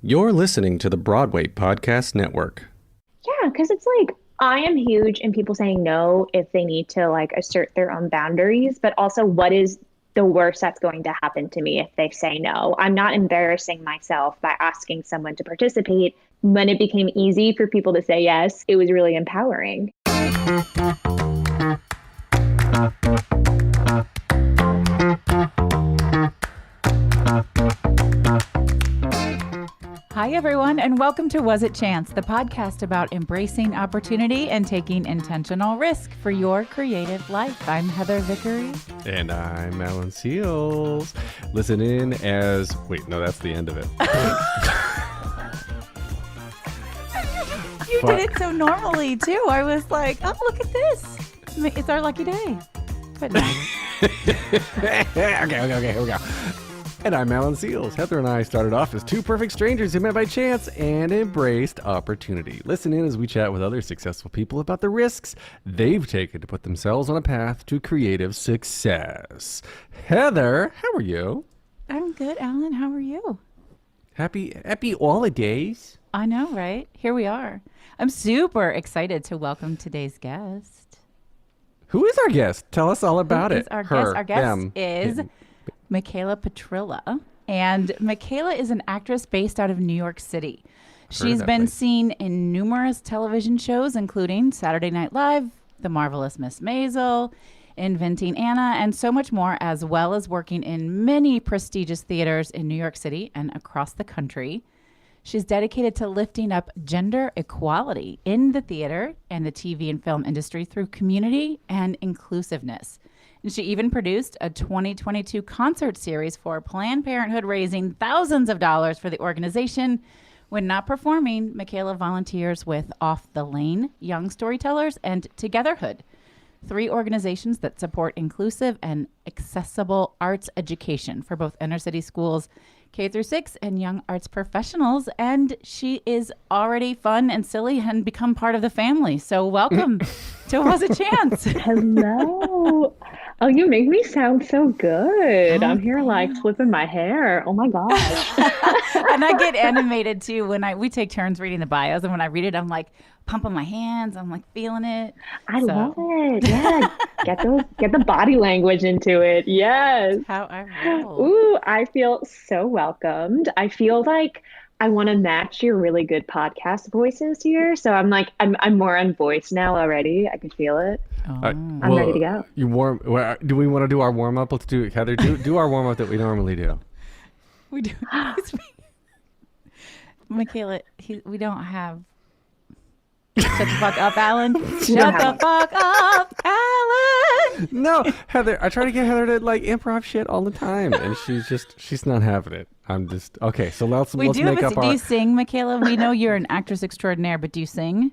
You're listening to the Broadway Podcast Network. Yeah, because it's like, I am huge in people saying no if they need to like assert their own boundaries, but also what is the worst that's going to happen to me if they say no? I'm not embarrassing myself by asking someone to participate. When it became easy for people to say yes, it was really empowering. Hi, everyone, and welcome to Was It Chance, the podcast about embracing opportunity and taking intentional risk for your creative life. I'm Heather Vickery. And I'm Alan Seals. Listen in as... Wait, no, that's the end of it. You did it so normally, too. I was like, oh, look at this. It's our lucky day. But no. Okay, here we go. And I'm Alan Seals. Heather and I started off as two perfect strangers who met by chance and embraced opportunity. Listen in as we chat with other successful people about the risks they've taken to put themselves on a path to creative success. Heather, how are you? I'm good, Alan. How are you? Happy holidays. I know, right? Here we are. I'm super excited to welcome today's guest. Who is our guest? Tell us all about it. Our guest is Mikayla Petrilla. And Mikayla is an actress based out of New York City. She's been seen in numerous television shows, including Saturday Night Live, The Marvelous Miss Maisel, Inventing Anna, and so much more, as well as working in many prestigious theaters in New York City and across the country. She's dedicated to lifting up gender equality in the theater and the TV and film industry through community and inclusiveness. And she even produced a 2022 concert series for Planned Parenthood, raising thousands of dollars for the organization. When not performing, Mikayla volunteers with Off the Lane, Young Storytellers, and Togetherhood, 3 organizations that support inclusive and accessible arts education for both inner city schools, K through 6, and young arts professionals. And she is already fun and silly and become part of the family. So welcome to Was It Chance. Hello. Oh, you make me sound so good. I'm here like flipping my hair. Oh my gosh. And I get animated too when we take turns reading the bios, and when I read it, I'm like pumping my hands. I'm like feeling it. I love it. Yeah. Get the body language into it. Yes. How I roll. Ooh, I feel so welcomed. I feel like I want to match your really good podcast voices here. So I'm like, I'm more on voice now already. I can feel it. I'm ready to go. Do we want to do our warm up? Let's do it, Heather. Do our warm up that we normally do. We do. Mikayla, we don't have. Shut the fuck up, Alan. Shut the fuck up, Alan. No, Heather. I try to get Heather to like improv shit all the time, and she's not having it. I'm just okay. So let's make up our. Do you sing, Mikayla? We know you're an actress extraordinaire, but do you sing?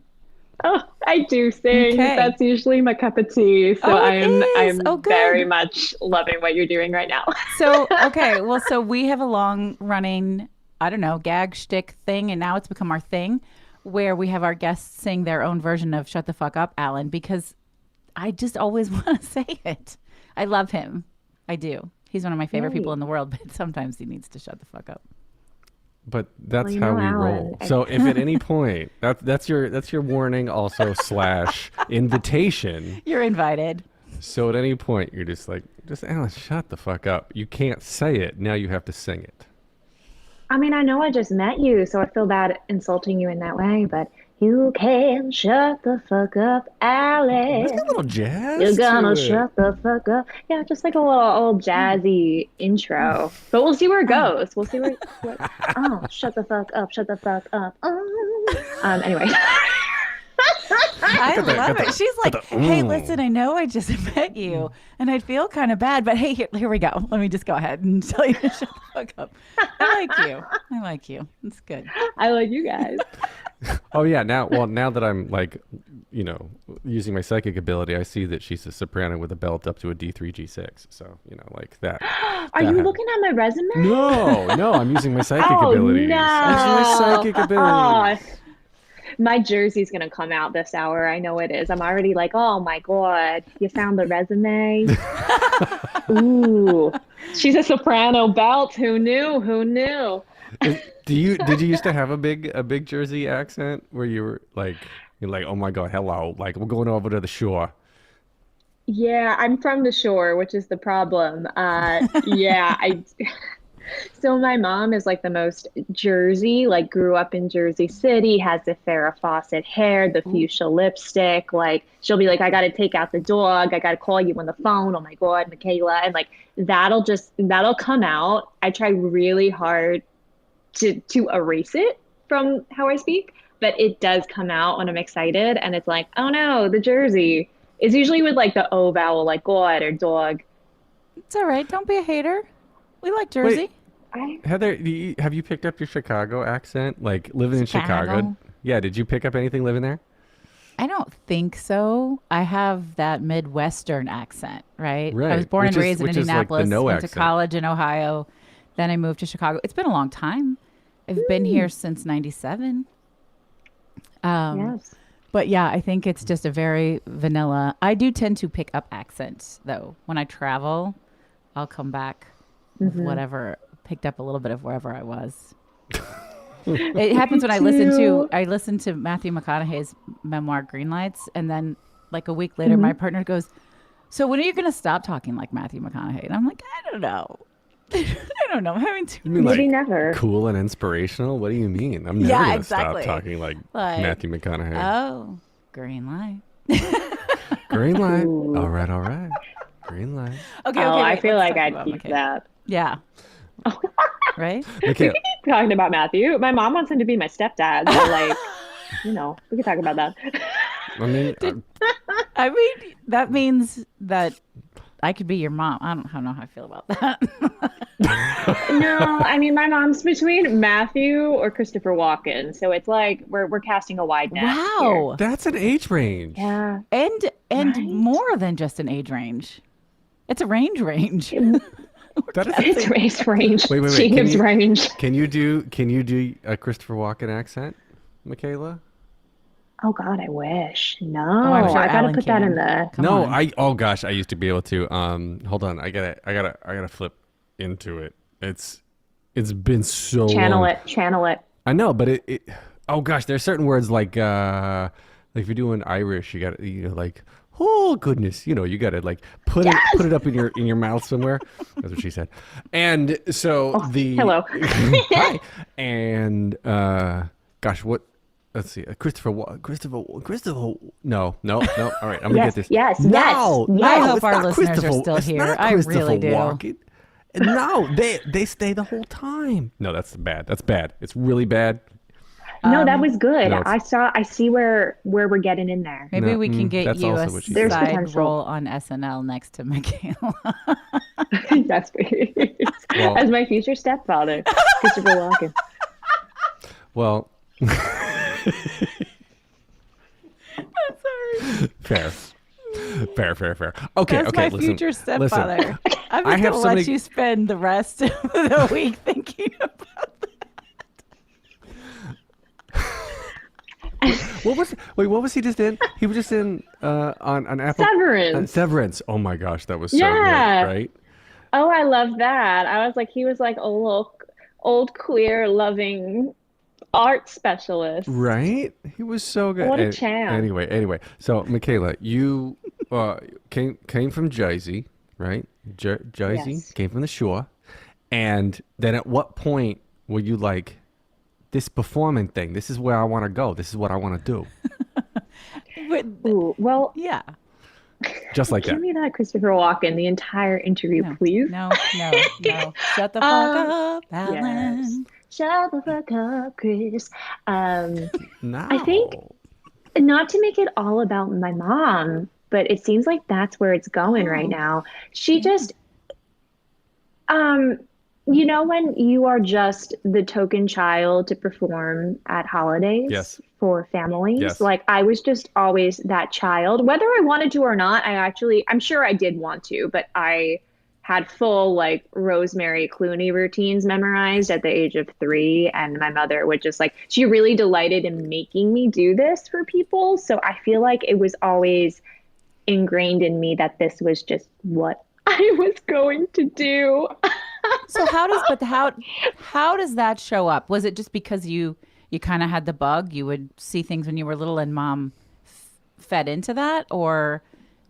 Oh, I do sing. Okay. That's usually my cup of tea. So I'm good. very much loving what you're doing right now. So we have a long running, I don't know, gag shtick thing, and now it's become our thing, where we have our guests sing their own version of Shut the Fuck Up, Alan, because I just always want to say it. I love him. I do. He's one of my favorite people in the world, but sometimes he needs to shut the fuck up. But that's how we roll. So if at any point that's your warning also / invitation. You're invited. So at any point you're just Alan, shut the fuck up. You can't say it. Now you have to sing it. I mean, I know I just met you, so I feel bad insulting you in that way, but you can shut the fuck up, Alex. There's a little jazz. You're gonna shut the fuck up. Yeah, just like a little old jazzy intro. But we'll see where it goes. We'll see where. Shut the fuck up. Shut the fuck up. Anyway. I love it. She's like, hey, listen, I know I just met you and I'd feel kind of bad, but hey, here we go. Let me just go ahead and tell you to shut the fuck up. I like you. It's good. I like you guys. Oh yeah. Now that I'm like, using my psychic ability, I see that she's a soprano with a belt up to a D3, G6. So, like that. Are you looking at my resume? No, I'm using my psychic abilities. No. I'm using my psychic abilities. My jersey's going to come out this hour. I know it is. I'm already like, oh my God, you found the resume? Ooh, she's a soprano belt. Who knew? Did you used to have a big Jersey accent where you're like, oh my God, hello, like we're going over to the shore. Yeah, I'm from the shore, which is the problem. Yeah, I so my mom is like the most Jersey, like grew up in Jersey City, has the Farrah Fawcett hair, the fuchsia lipstick. Like she'll be like, I gotta take out the dog, I gotta call you on the phone. Oh my God, Mikayla. And like that'll come out. I try really hard to erase it from how I speak, but it does come out when I'm excited and it's like, oh no, the Jersey. It's usually with like the O vowel, like God or dog. It's all right. Don't be a hater. We like Jersey. Heather, have you picked up your Chicago accent? Like living in Chicago? Yeah, did you pick up anything living there? I don't think so. I have that Midwestern accent, right? Right. I was born and raised in which is like the Indianapolis, no went accent. to college in Ohio, then I moved to Chicago. It's been a long time. I've been here since 97. Yes. But yeah, I think it's just a very vanilla. I do tend to pick up accents, though. When I travel, I'll come back with whatever, picked up a little bit of wherever I was. It happens when I listen to Matthew McConaughey's memoir, Green Lights, and then like a week later, my partner goes, so when are you going to stop talking like Matthew McConaughey? And I'm like, I don't know. I don't know. I'm having too You mean Maybe like never. cool and inspirational? What do you mean? I'm never gonna stop talking like Matthew McConaughey. Oh, green light. Green light. All right. Green light. Okay. Oh, I wait, feel let's like talk I'd about keep Mikayla. that. Yeah. Right? Okay. Talking about Matthew. My mom wants him to be my stepdad. So like, we could talk about that. I mean, I mean, that means that I could be your mom. I don't know how I feel about that. No, I mean my mom's between Matthew or Christopher Walken. So it's like we're casting a wide net. Wow. that's an age range. Here. And Right? more than just an age range. It's a range. That is It's race range. Wait. She Can gives you- range. Can you do a Christopher Walken accent, Mikayla? Oh God, I wish. No, I'm sure I gotta Alan put that in can. the. Come No, on. oh gosh, I used to be able to. Hold on, I gotta flip into it. It's been so Channel long. Channel it. I know, but it oh gosh, there's certain words like if you're doing Irish, you got like oh goodness, you gotta like put it up in your mouth somewhere. That's what she said. And so hello. hi. And gosh, what? Let's see. Christopher. No. All right, I'm gonna get this. Yes. No, I no, hope it's our not listeners are Christopher- still it's here. not I Christopher really do. Walken. No, they stay the whole time. No, that's bad. That's bad. It's really bad. No, that was good. no, I see where we're getting in there. Maybe No, we can get that's you also a what she said. There's side potential. role on SNL next to Mikayla. Yes, please. Well- As my future stepfather, Christopher Walken. Well, fair. Okay, That's okay. my Listen, future stepfather. listen. I'm I just have gonna so let many- you spend the rest of the week thinking about What was he just in? He was just in on Apple Severance. Severance. Oh my gosh, that was so Yeah. good, right? Oh, I love that. I was like, he was like a little old queer loving art specialist. Right? He was so good. What a champ. Anyway. So, Mikayla, you came from Jersey, right? Jersey, Yes. came from the shore. And then at what point were you like, this performing thing, this is where I want to go. This is what I want to do. But, Ooh, well, yeah. Just like give that. me that Christopher Walken the entire interview, No, please. No. Shut the fuck up, Alan. Yes. Shut the fuck up, Chris. No. I think not to make it all about my mom, but it seems like that's where it's going right now. She just, when you are just the token child to perform at holidays Yes. for families, Yes. like I was just always that child, whether I wanted to or not. I'm sure I did want to, but I had full like Rosemary Clooney routines memorized at the age of 3. And my mother would just like, she really delighted in making me do this for people. So I feel like it was always ingrained in me that this was just what I was going to do. So how does that show up? Was it just because you kind of had the bug? You would see things when you were little and mom fed into that? Or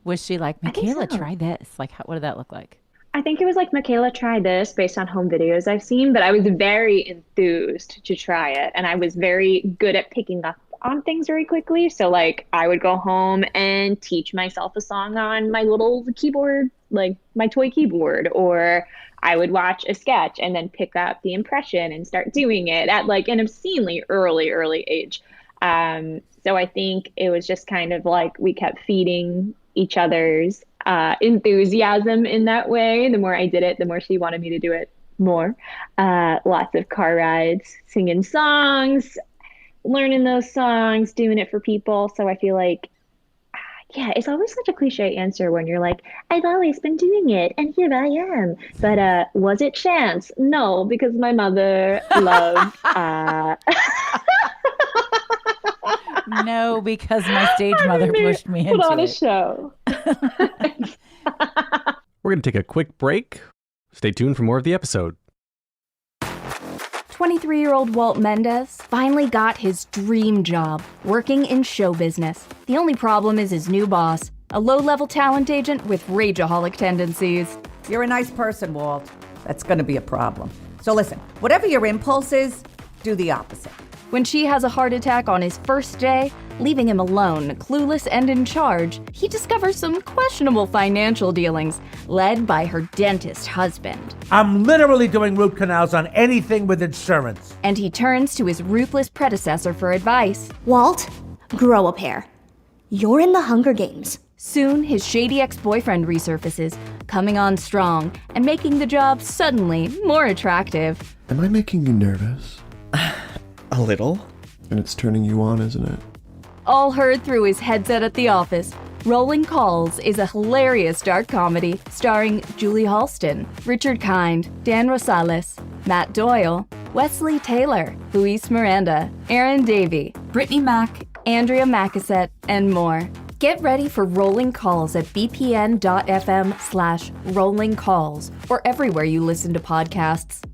was she like, Mikayla, try this? Like, what did that look like? I think it was like, Mikayla, try this based on home videos I've seen, but I was very enthused to try it. And I was very good at picking up on things very quickly. So like I would go home and teach myself a song on my little keyboard, like my toy keyboard, or I would watch a sketch and then pick up the impression and start doing it at like an obscenely early age. So I think it was just kind of like we kept feeding each other's enthusiasm in that way. The more I did it, the more she wanted me to do it more. Lots of car rides, singing songs, learning those songs, doing it for people. So I feel like, yeah, it's always such a cliche answer when you're like, I've always been doing it and here I am. But was it chance? No, because my mother loved No, because my stage mother pushed me into put on a it. show. We're going to take a quick break. Stay tuned for more of the episode. 23-year-old Walt Mendez finally got his dream job, working in show business. The only problem is his new boss, a low-level talent agent with rageaholic tendencies. You're a nice person, Walt. That's going to be a problem. So listen, whatever your impulse is, do the opposite. When she has a heart attack on his first day, leaving him alone, clueless and in charge, he discovers some questionable financial dealings, led by her dentist husband. I'm literally doing root canals on anything with insurance. And he turns to his ruthless predecessor for advice. Walt, grow a pair. You're in the Hunger Games. Soon, his shady ex-boyfriend resurfaces, coming on strong and making the job suddenly more attractive. Am I making you nervous? A little. And it's turning you on, isn't it? All heard through his headset at the office, Rolling Calls is a hilarious dark comedy starring Julie Halston, Richard Kind, Dan Rosales, Matt Doyle, Wesley Taylor, Luis Miranda, Aaron Davey, Brittany Mack, Andrea Mackasset, and more. Get ready for Rolling Calls at bpn.fm/rolling calls or everywhere you listen to podcasts.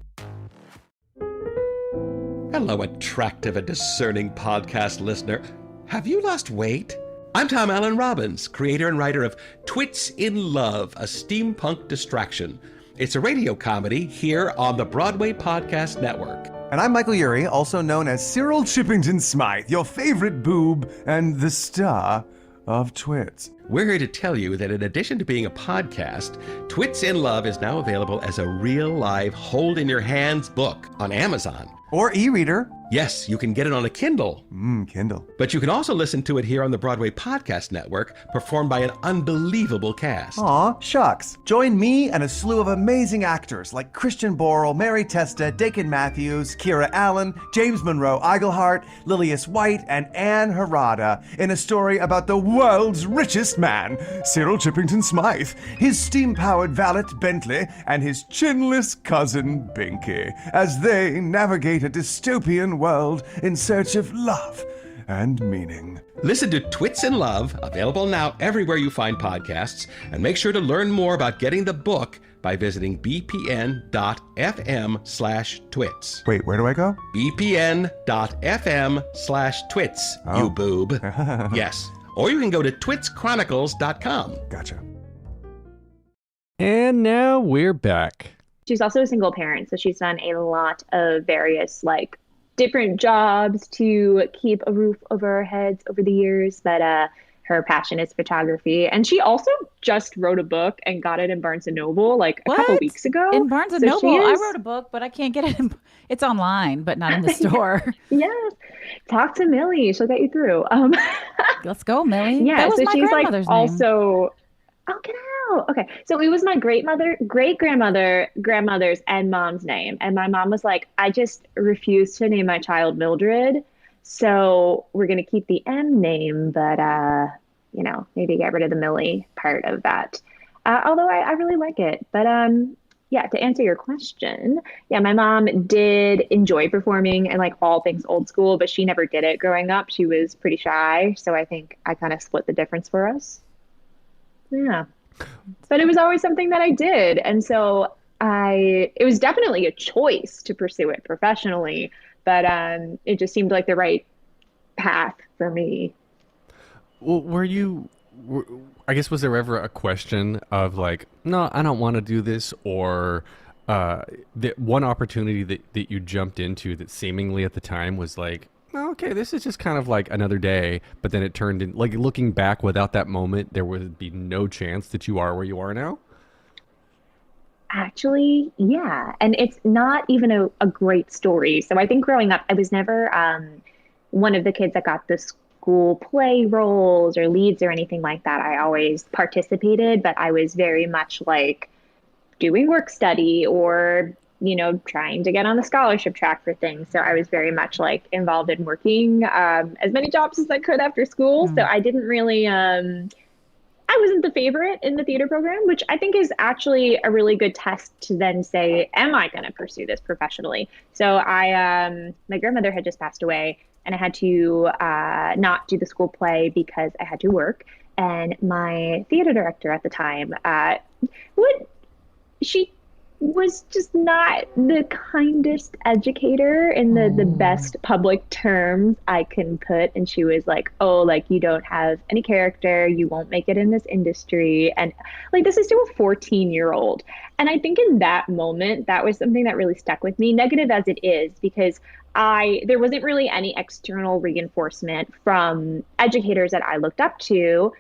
Hello, attractive and discerning podcast listener. Have you lost weight? I'm Tom Allen Robbins, creator and writer of Twits in Love, a steampunk distraction. It's a radio comedy here on the Broadway Podcast Network. And I'm Michael Urie, also known as Cyril Chippington Smythe, your favorite boob and the star of Twits. We're here to tell you that in addition to being a podcast, Twits in Love is now available as a real live hold-in-your-hands book on Amazon. Or e-reader. Yes, you can get it on a Kindle. Kindle. But you can also listen to it here on the Broadway Podcast Network, performed by an unbelievable cast. Aw, shucks. Join me and a slew of amazing actors like Christian Borle, Mary Testa, Dakin Matthews, Kira Allen, James Monroe Iglehart, Lilius White, and Anne Harada in a story about the world's richest man, Cyril Chippington Smythe, his steam-powered valet Bentley, and his chinless cousin Binky, as they navigate a dystopian world in search of love and meaning. Listen to Twits in Love, available now everywhere you find podcasts, and make sure to learn more about getting the book by visiting bpn.fm/twits. Wait, where do I go? bpn.fm/twits, you boob. Yes. Or you can go to twitschronicles.com. Gotcha. And now we're back. She's also a single parent, so she's done a lot of various like different jobs to keep a roof over our heads over the years. But her passion is photography, and she also just wrote a book and got it in Barnes and Noble like a couple weeks ago. In Barnes and Noble, I wrote a book, but I can't get it. It's online, but not in the store. Yes, talk to Millie; she'll get you through. Let's go, Millie. Yeah, that was so my she's grandmother's like name. also. Oh, get out. Okay. So it was my grandmother's and mom's name. And my mom was like, I just refuse to name my child Mildred. So we're going to keep the M name, but, maybe get rid of the Millie part of that. Although I really like it. But, yeah, to answer your question, yeah, my mom did enjoy performing and like all things old school, but she never did it growing up. She was pretty shy. So I think I kind of split the difference for us. Yeah. But it was always something that I did. And so it was definitely a choice to pursue it professionally, but it just seemed like the right path for me. Well, I guess, was there ever a question of like, no, I don't want to do this, or the one opportunity that you jumped into that seemingly at the time was like, oh, okay, this is just kind of like another day, but then it turned in, like, looking back without that moment, there would be no chance that you are where you are now? Actually, yeah. And it's not even a great story. So I think growing up, I was never one of the kids that got the school play roles or leads or anything like that. I always participated, but I was very much like doing work study or, trying to get on the scholarship track for things. So I was very much like involved in working as many jobs as I could after school. So I didn't really I wasn't the favorite in the theater program, which I think is actually a really good test to then say, am I going to pursue this professionally? So my grandmother had just passed away, and I had to not do the school play because I had to work. And my theater director at the time, she was just not the kindest educator in the best public terms I can put. And she was like, oh, like, you don't have any character, you won't make it in this industry. And like, this is to a 14-year-old. And I think in that moment, that was something that really stuck with me, negative as it is, because there wasn't really any external reinforcement from educators that I looked up to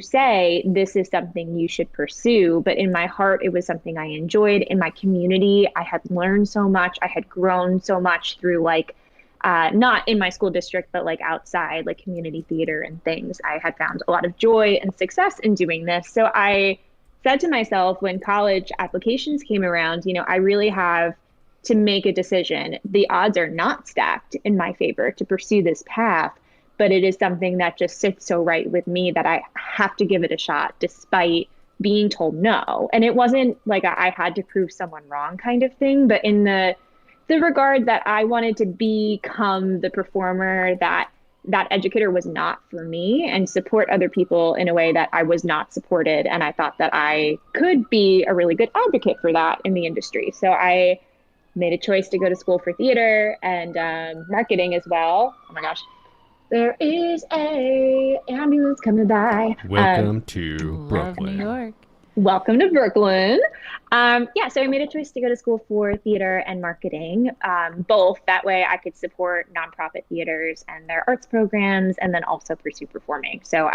say, this is something you should pursue. But in my heart, it was something I enjoyed. In my community, I had learned so much. I had grown so much through like, not in my school district, but like outside, like community theater and things. I had found a lot of joy and success in doing this. So I said to myself, when college applications came around, I really have to make a decision. The odds are not stacked in my favor to pursue this path, but it is something that just sits so right with me that I have to give it a shot despite being told no. And it wasn't like I had to prove someone wrong kind of thing, but in the regard that I wanted to become the performer that educator was not for me, and support other people in a way that I was not supported. And I thought that I could be a really good advocate for that in the industry. So I made a choice to go to school for theater and marketing as well. Oh my gosh. There is a ambulance coming by. Welcome to Brooklyn. New York. Welcome to Brooklyn. So I made a choice to go to school for theater and marketing, both. That way I could support nonprofit theaters and their arts programs, and then also pursue performing. So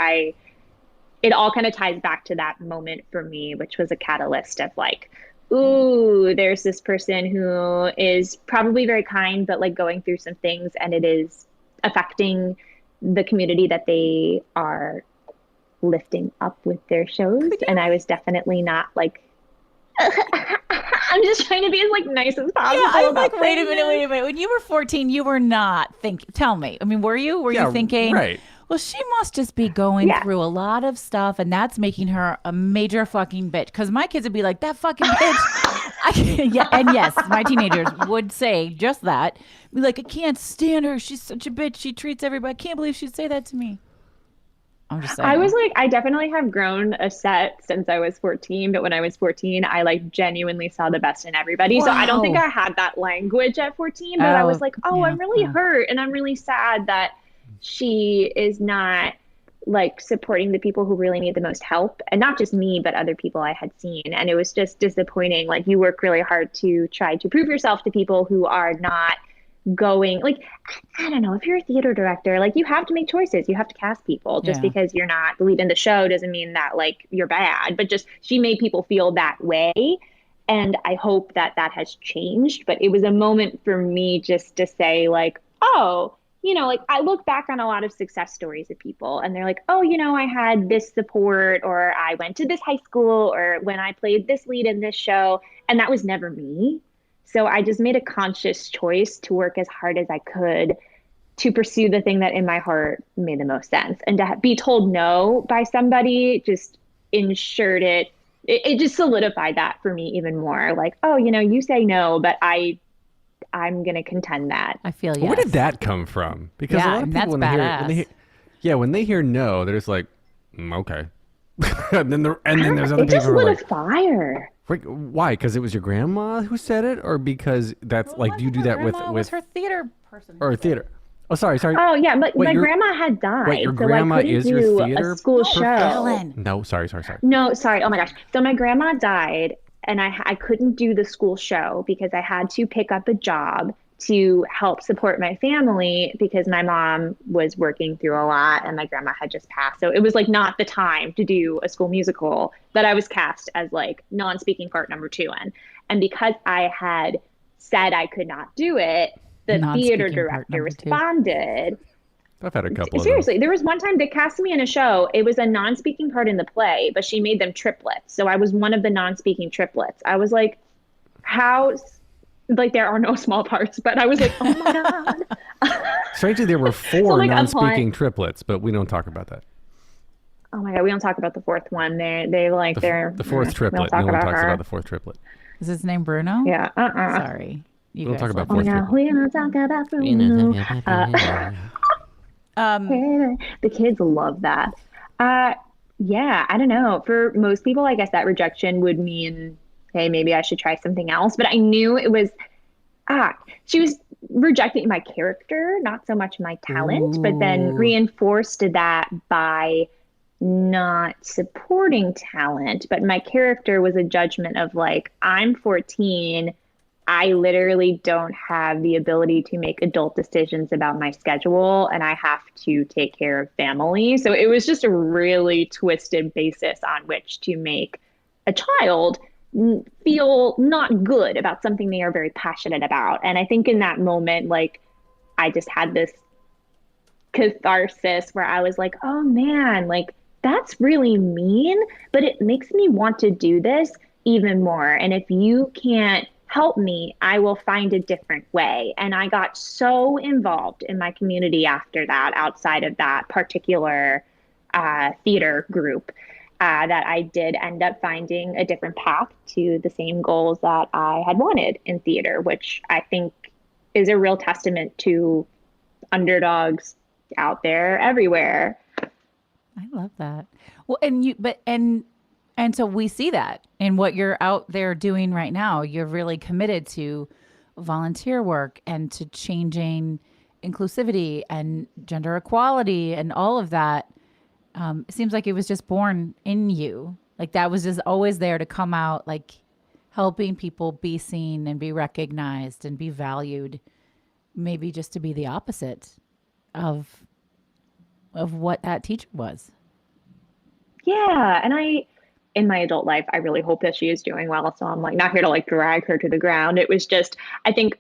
it all kind of ties back to that moment for me, which was a catalyst of like, ooh, there's this person who is probably very kind, but like going through some things, and it is affecting the community that they are lifting up with their shows. And I was definitely not like, I'm just trying to be as like nice as possible. Yeah, I'm like, wait a minute. When you were 14, you were not thinking, tell me. I mean, were you? Were you thinking, right, well, she must just be going through a lot of stuff, and that's making her a major fucking bitch? Because my kids would be like, that fucking bitch. And yes, my teenagers would say just that. Be like, I can't stand her. She's such a bitch. She treats everybody. I can't believe she'd say that to me. I'm just saying. I was like, I definitely have grown a set since I was 14, but when I was 14, I like genuinely saw the best in everybody. Wow. So I don't think I had that language at 14, but I was like, I'm really hurt, and I'm really sad that she is not like supporting the people who really need the most help, and not just me, but other people I had seen. And it was just disappointing. Like, you work really hard to try to prove yourself to people who are not going, like, I don't know, if you're a theater director, like, you have to make choices. You have to cast people. Just because you're not the lead in the show doesn't mean that like you're bad, but just she made people feel that way. And I hope that that has changed. But it was a moment for me just to say like, oh, like I look back on a lot of success stories of people, and they're like, oh, I had this support, or I went to this high school, or when I played this lead in this show, and that was never me. So I just made a conscious choice to work as hard as I could to pursue the thing that in my heart made the most sense. And to be told no by somebody just ensured it just solidified that for me even more. Like, oh, you say no, but I'm going to contend that. I feel Where did that come from? Because a lot of people, when they hear no, they're just like, okay. and then there's other It just people who are lit like, a fire. why? Because it was your grandma who said it, or because that's like, do you do that with her theater person or theater? Oh, sorry. Oh yeah, but Wait, my grandma had died. Wait, your so grandma I couldn't is your do theater a school person? show. No, sorry. No, sorry. Oh my gosh. So my grandma died, and I couldn't do the school show because I had to pick up a job to help support my family because my mom was working through a lot and my grandma had just passed. So it was like not the time to do a school musical that I was cast as like non-speaking part number 2 in. And because I had said I could not do it, the theater director responded. I've had a couple Seriously, of there was one time they cast me in a show. It was a non-speaking part in the play, but she made them triplets. So I was one of the non-speaking triplets. I was like, how... Like, there are no small parts, but I was like, oh my God. Strangely, there were 4 non-speaking triplets, but we don't talk about that. Oh my God, we don't talk about the fourth one. They're the fourth triplet. No one talks about the fourth triplet. Is his name Bruno? Yeah. Sorry. We don't talk about fourth triplet. We don't talk about Bruno. The kids love that. Yeah, I don't know. For most people, I guess that rejection would mean, hey, maybe I should try something else. But I knew it was, she was rejecting my character, not so much my talent, but then reinforced that by not supporting talent. But my character was a judgment of like, I'm 14. I literally don't have the ability to make adult decisions about my schedule, and I have to take care of family. So it was just a really twisted basis on which to make a child feel not good about something they are very passionate about. And I think in that moment, like, I just had this catharsis where I was like, oh man, like, that's really mean, but it makes me want to do this even more. And if you can't help me, I will find a different way. And I got so involved in my community after that, outside of that particular theater group, that I did end up finding a different path to the same goals that I had wanted in theater, which I think is a real testament to underdogs out there everywhere. I love that. Well, and so we see that in what you're out there doing right now. You're really committed to volunteer work and to changing inclusivity and gender equality and all of that. It seems like it was just born in you. Like that was just always there to come out, like helping people be seen and be recognized and be valued. Maybe just to be the opposite of what that teacher was. Yeah. And in my adult life, I really hope that she is doing well. So I'm like not here to like drag her to the ground. It was just, I think,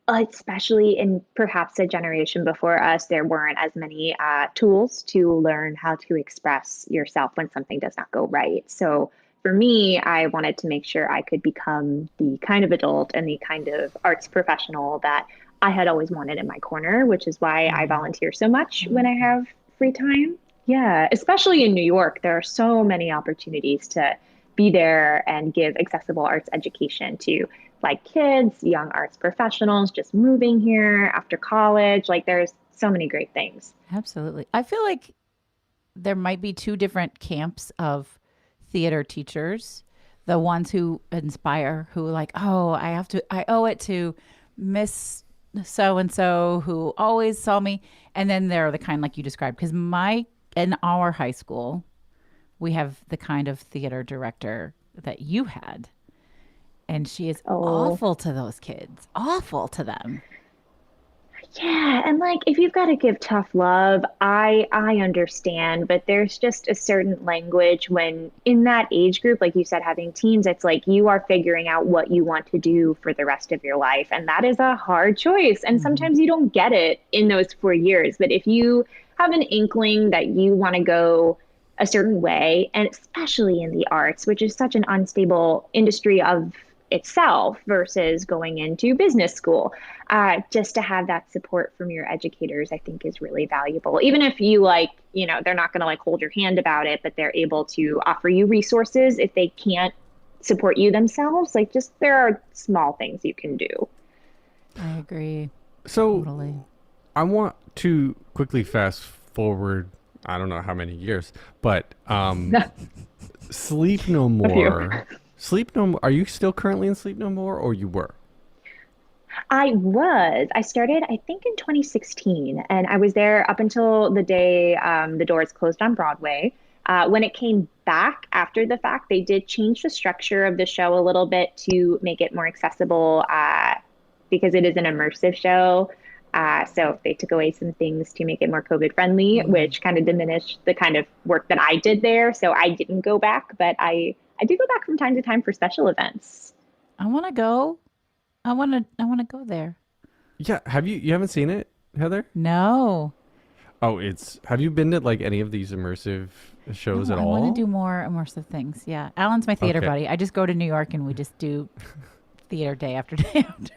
especially in perhaps a generation before us, there weren't as many tools to learn how to express yourself when something does not go right. So for me, I wanted to make sure I could become the kind of adult and the kind of arts professional that I had always wanted in my corner, which is why I volunteer so much when I have free time. Yeah, especially in New York, there are so many opportunities to be there and give accessible arts education to like kids, young arts professionals just moving here after college. Like there's so many great things. Absolutely. I feel like there might be 2 different camps of theater teachers. The ones who inspire, who like, oh, I owe it to Miss so-and-so who always saw me. And then there are the kind like you described, because in our high school, we have the kind of theater director that you had. And she is awful to those kids, awful to them. Yeah. And like, if you've got to give tough love, I understand, but there's just a certain language when in that age group, like you said, having teens, it's like you are figuring out what you want to do for the rest of your life. And that is a hard choice. And sometimes you don't get it in those 4 years. But if you have an inkling that you want to go a certain way, and especially in the arts, which is such an unstable industry of itself versus going into business school, just to have that support from your educators, I think is really valuable. Even if you they're not going to like hold your hand about it, but they're able to offer you resources if they can't support you themselves. Like just there are small things you can do. I agree. So totally. I want to quickly fast forward I don't know how many years, but Sleep No More. Sleep No More. Are you still currently in Sleep No More, or you were? I was. I started, I think, in 2016, and I was there up until the day the doors closed on Broadway. When it came back after the fact, they did change the structure of the show a little bit to make it more accessible because it is an immersive show. So they took away some things to make it more COVID friendly, which kind of diminished the kind of work that I did there. So I didn't go back, but I do go back from time to time for special events. I want to go. I want to go there. Yeah. You haven't seen it, Heather? No. Oh, have you been to like any of these immersive shows at all? I want to do more immersive things. Yeah. Alan's my theater buddy. I just go to New York and we just do theater day after day after day.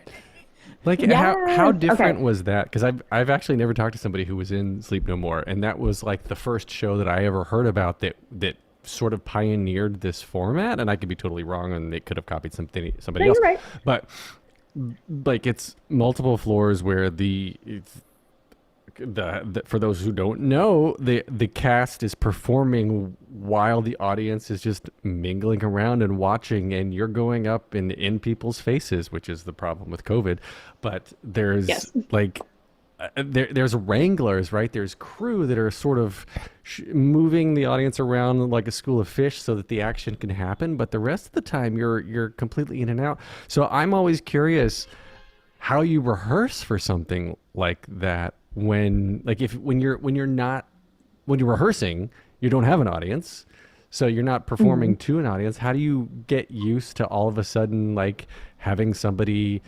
Like how different was that? Because I've actually never talked to somebody who was in Sleep No More, and that was like the first show that I ever heard about that sort of pioneered this format. And I could be totally wrong, and they could have copied somebody else. You're right. But like it's multiple floors where for those who don't know, the cast is performing while the audience is just mingling around and watching, and you're going up in people's faces, which is the problem with COVID. But there's there's wranglers, right? There's crew that are sort of moving the audience around like a school of fish so that the action can happen. But the rest of the time, you're completely in and out. So I'm always curious how you rehearse for something like that. When you're rehearsing, you don't have an audience, so you're not performing to an audience. How do you get used to all of a sudden like having somebody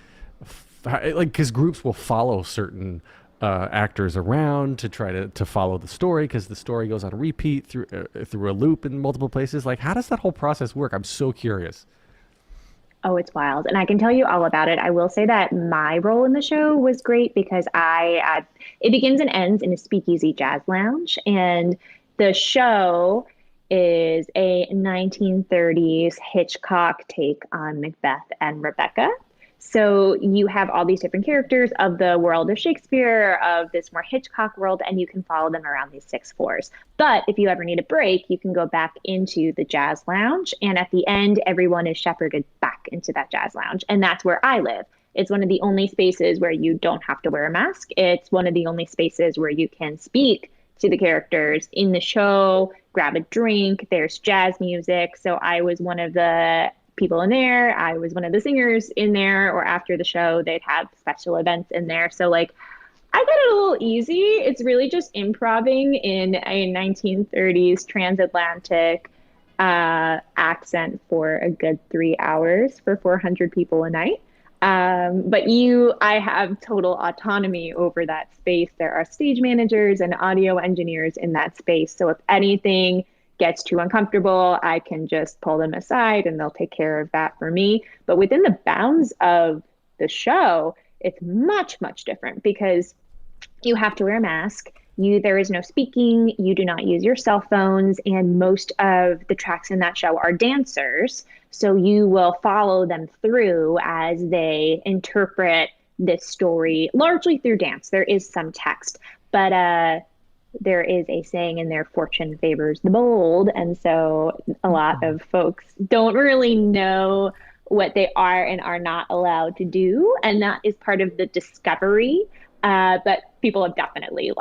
because groups will follow certain actors around to try to follow the story because the story goes on repeat through a loop in multiple places. Like, how does that whole process work? I'm so curious. Oh, it's wild. And I can tell you all about it. I will say that my role in the show was great because it begins and ends in a speakeasy jazz lounge. And the show is a 1930s Hitchcock take on Macbeth and Rebecca. So you have all these different characters of the world of Shakespeare, of this more Hitchcock world, and you can follow them around these 6 floors. But if you ever need a break, you can go back into the jazz lounge. And at the end, everyone is shepherded back into that jazz lounge. And that's where I live. It's one of the only spaces where you don't have to wear a mask. It's one of the only spaces where you can speak to the characters in the show, grab a drink. There's jazz music. So I was one of the people in there. I was one of the singers in there, or after the show, they'd have special events in there. So like, I got it a little easy. It's really just improvising in a 1930s transatlantic accent for a good 3 hours for 400 people a night. But I have total autonomy over that space. There are stage managers and audio engineers in that space. So if anything gets too uncomfortable, I can just pull them aside and they'll take care of that for me. But within the bounds of the show, it's much, much different because you have to wear a mask. There is no speaking. You do not use your cell phones. And most of the tracks in that show are dancers. So you will follow them through as they interpret this story, largely through dance. There is some text, but there is a saying in there, fortune favors the bold. And so a lot of folks don't really know what they are and are not allowed to do. And that is part of the discovery. But people have definitely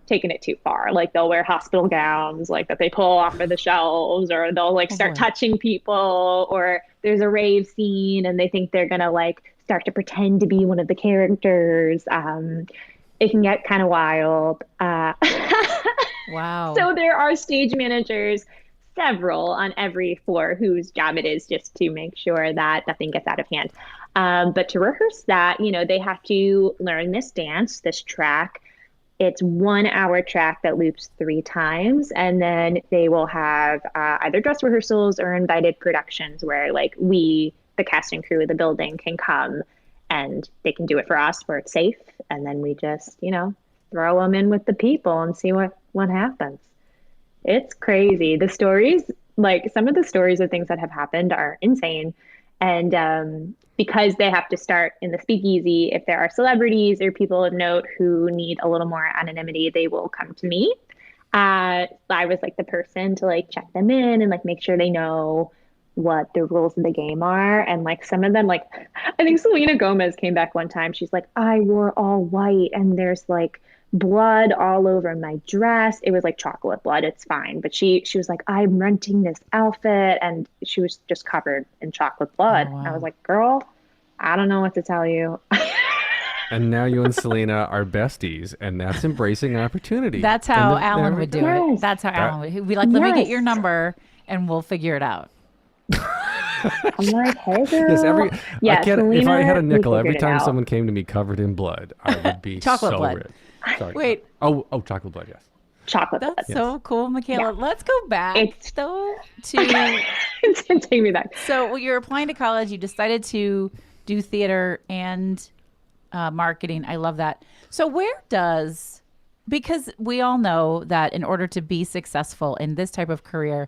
taken it too far. Like they'll wear hospital gowns that they pull off of the shelves, or they'll start touching people, or there's a rave scene and they think they're going to start to pretend to be one of the characters. It can get kind of wild. Wow. So there are stage managers, several on every floor, whose job it is just to make sure that nothing gets out of hand. But to rehearse that, they have to learn this dance, this track. It's 1 hour track that loops 3 times. And then they will have either dress rehearsals or invited productions where the cast and crew of the building can come and they can do it for us where it's safe. And then we just, throw them in with the people and see what happens. It's crazy. The stories, some of the stories of things that have happened are insane. And because they have to start in the speakeasy, if there are celebrities or people of note who need a little more anonymity, they will come to me. I was like the person to like check them in and like make sure they know what the rules of the game are. And like some of them, like I think Selena Gomez came back one time. She's like, I wore all white and there's like blood all over my dress. It was like chocolate blood. It's fine. But she was like, I'm renting this outfit, and she was just covered in chocolate blood. Oh, wow. I was like, girl, I don't know what to tell you. And now you and Selena are besties, and that's embracing opportunity. That's how And Alan there would we do go. it. That's how Alan would. He'd be like, let me get your number and we'll figure it out. I'm like, hey, girl. Yes, Yeah, if I Selena, had a we nickel every figured it time out. someone came to me covered in blood, I would be Chocolate so blood. rich. Sorry. Wait. Oh, chocolate blood, yes. Chocolate That's blood. so cool, Mikayla. Yeah. Let's go back though to Take me back. so when you're applying to college, you decided to do theater and marketing. I love that. So because we all know that in order to be successful in this type of career,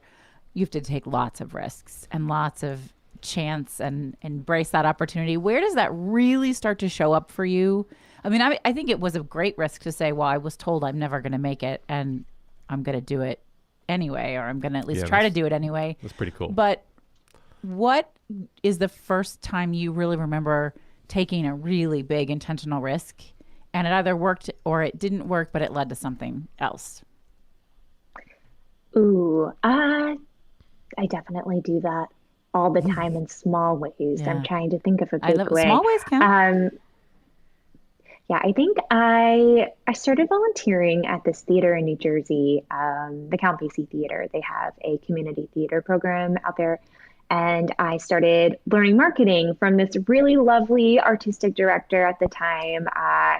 you have to take lots of risks and lots of chance and embrace that opportunity. Where does that really start to show up for you? I mean, I think it was a great risk to say, well, I was told I'm never going to make it and I'm going to do it anyway, or I'm going to at least try to do it anyway. That's pretty cool. But what is the first time you really remember taking a really big intentional risk and it either worked or it didn't work, but it led to something else? Ooh, I definitely do that all the time in small ways. I'm trying to think of a big way. Small ways count. Yeah, I think I started volunteering at this theater in New Jersey, the Count Basie Theater. They have a community theater program out there. And I started learning marketing from this really lovely artistic director at the time.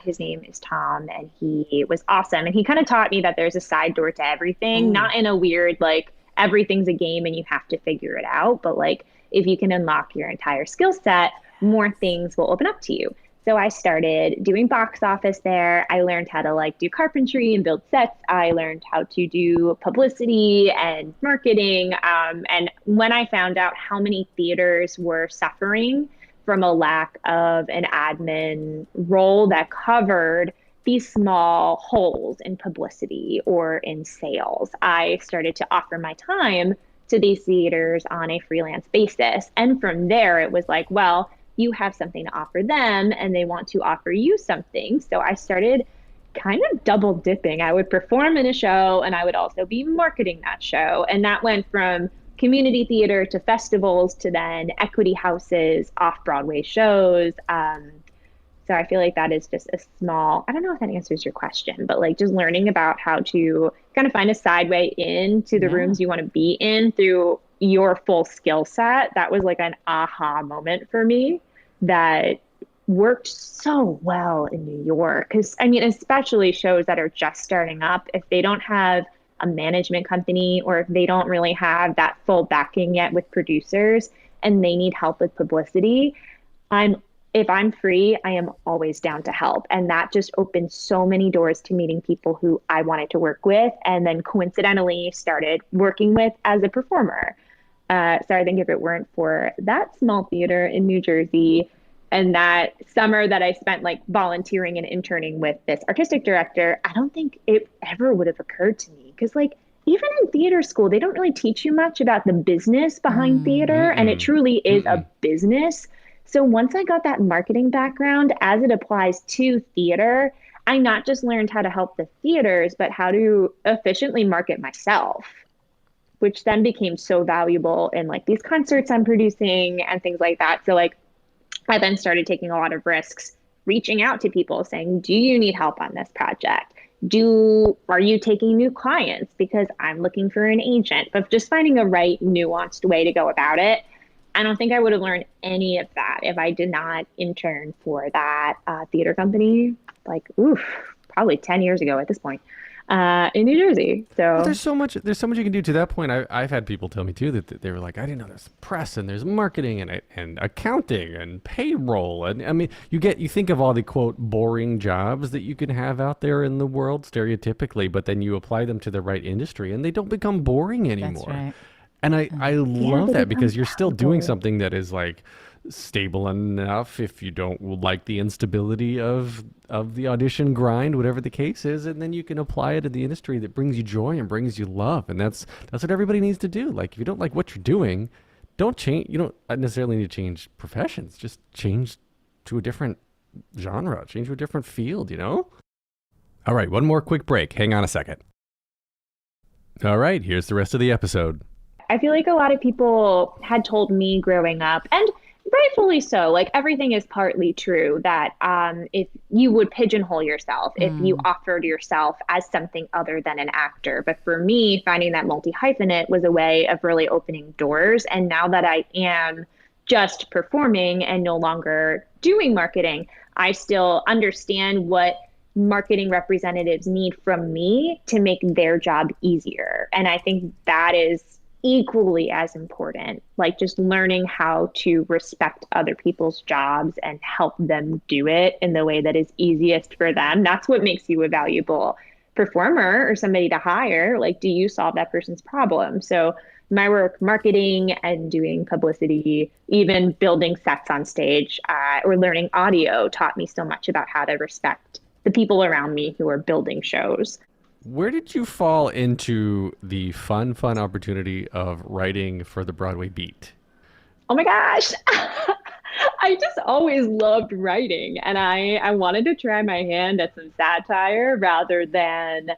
His name is Tom, and he was awesome. And he kind of taught me that there's a side door to everything, not in a weird, like, everything's a game and you have to figure it out. But like, if you can unlock your entire skill set, more things will open up to you. So I started doing box office there. I learned how to like do carpentry and build sets. I learned how to do publicity and marketing. And when I found out how many theaters were suffering from a lack of an admin role that covered these small holes in publicity or in sales, I started to offer my time to these theaters on a freelance basis. And from there, it was like, well, you have something to offer them and they want to offer you something. So I started kind of double dipping. I would perform in a show and I would also be marketing that show. And that went from community theater to festivals to then equity houses, off-Broadway shows. So I feel like that is just a small, I don't know if that answers your question, but like just learning about how to kind of find a side way into the rooms you want to be in through your full skill set. That was like an aha moment for me that worked so well in New York. Because I mean, especially shows that are just starting up, if they don't have a management company or if they don't really have that full backing yet with producers and they need help with publicity, if I'm free, I am always down to help. And that just opened so many doors to meeting people who I wanted to work with and then coincidentally started working with as a performer. So I think if it weren't for that small theater in New Jersey and that summer that I spent like volunteering and interning with this artistic director, I don't think it ever would have occurred to me. Because like even in theater school, they don't really teach you much about the business behind theater. And it truly is a business. So once I got that marketing background as it applies to theater, I not just learned how to help the theaters, but how to efficiently market myself, which then became so valuable in like these concerts I'm producing and things like that. So like I then started taking a lot of risks, reaching out to people saying, do you need help on this project? Are you taking new clients? Because I'm looking for an agent, but just finding a right nuanced way to go about it. I don't think I would have learned any of that if I did not intern for that theater company, like, probably 10 years ago at this point, in New Jersey. So well, there's so much you can do. To that point, I've had people tell me too that they were like, I didn't know there's press and there's marketing and accounting and payroll. And I mean, you think of all the quote boring jobs that you can have out there in the world stereotypically, but then you apply them to the right industry and they don't become boring anymore. That's right. And I love that because you're still doing something that is like stable enough if you don't like the instability of the audition grind, whatever the case is, and then you can apply it in the industry that brings you joy and brings you love. And that's what everybody needs to do. Like, if you don't like what you're doing, don't change. You don't necessarily need to change professions. Just change to a different genre, change to a different field, you know? All right, one more quick break. Hang on a second. All right, here's the rest of the episode. I feel like a lot of people had told me growing up, and rightfully so, like everything is partly true, that if you would pigeonhole yourself, if you offered yourself as something other than an actor. But for me, finding that multi-hyphenate was a way of really opening doors. And now that I am just performing and no longer doing marketing, I still understand what marketing representatives need from me to make their job easier. And I think that is equally as important, like just learning how to respect other people's jobs and help them do it in the way that is easiest for them. That's what makes you a valuable performer or somebody to hire. Like, do you solve that person's problem? So my work, marketing and doing publicity, even building sets on stage or learning audio, taught me so much about how to respect the people around me who are building shows. Where did you fall into the fun opportunity of writing for the Broadway Beat? Oh my gosh. I just always loved writing, and I wanted to try my hand at some satire rather than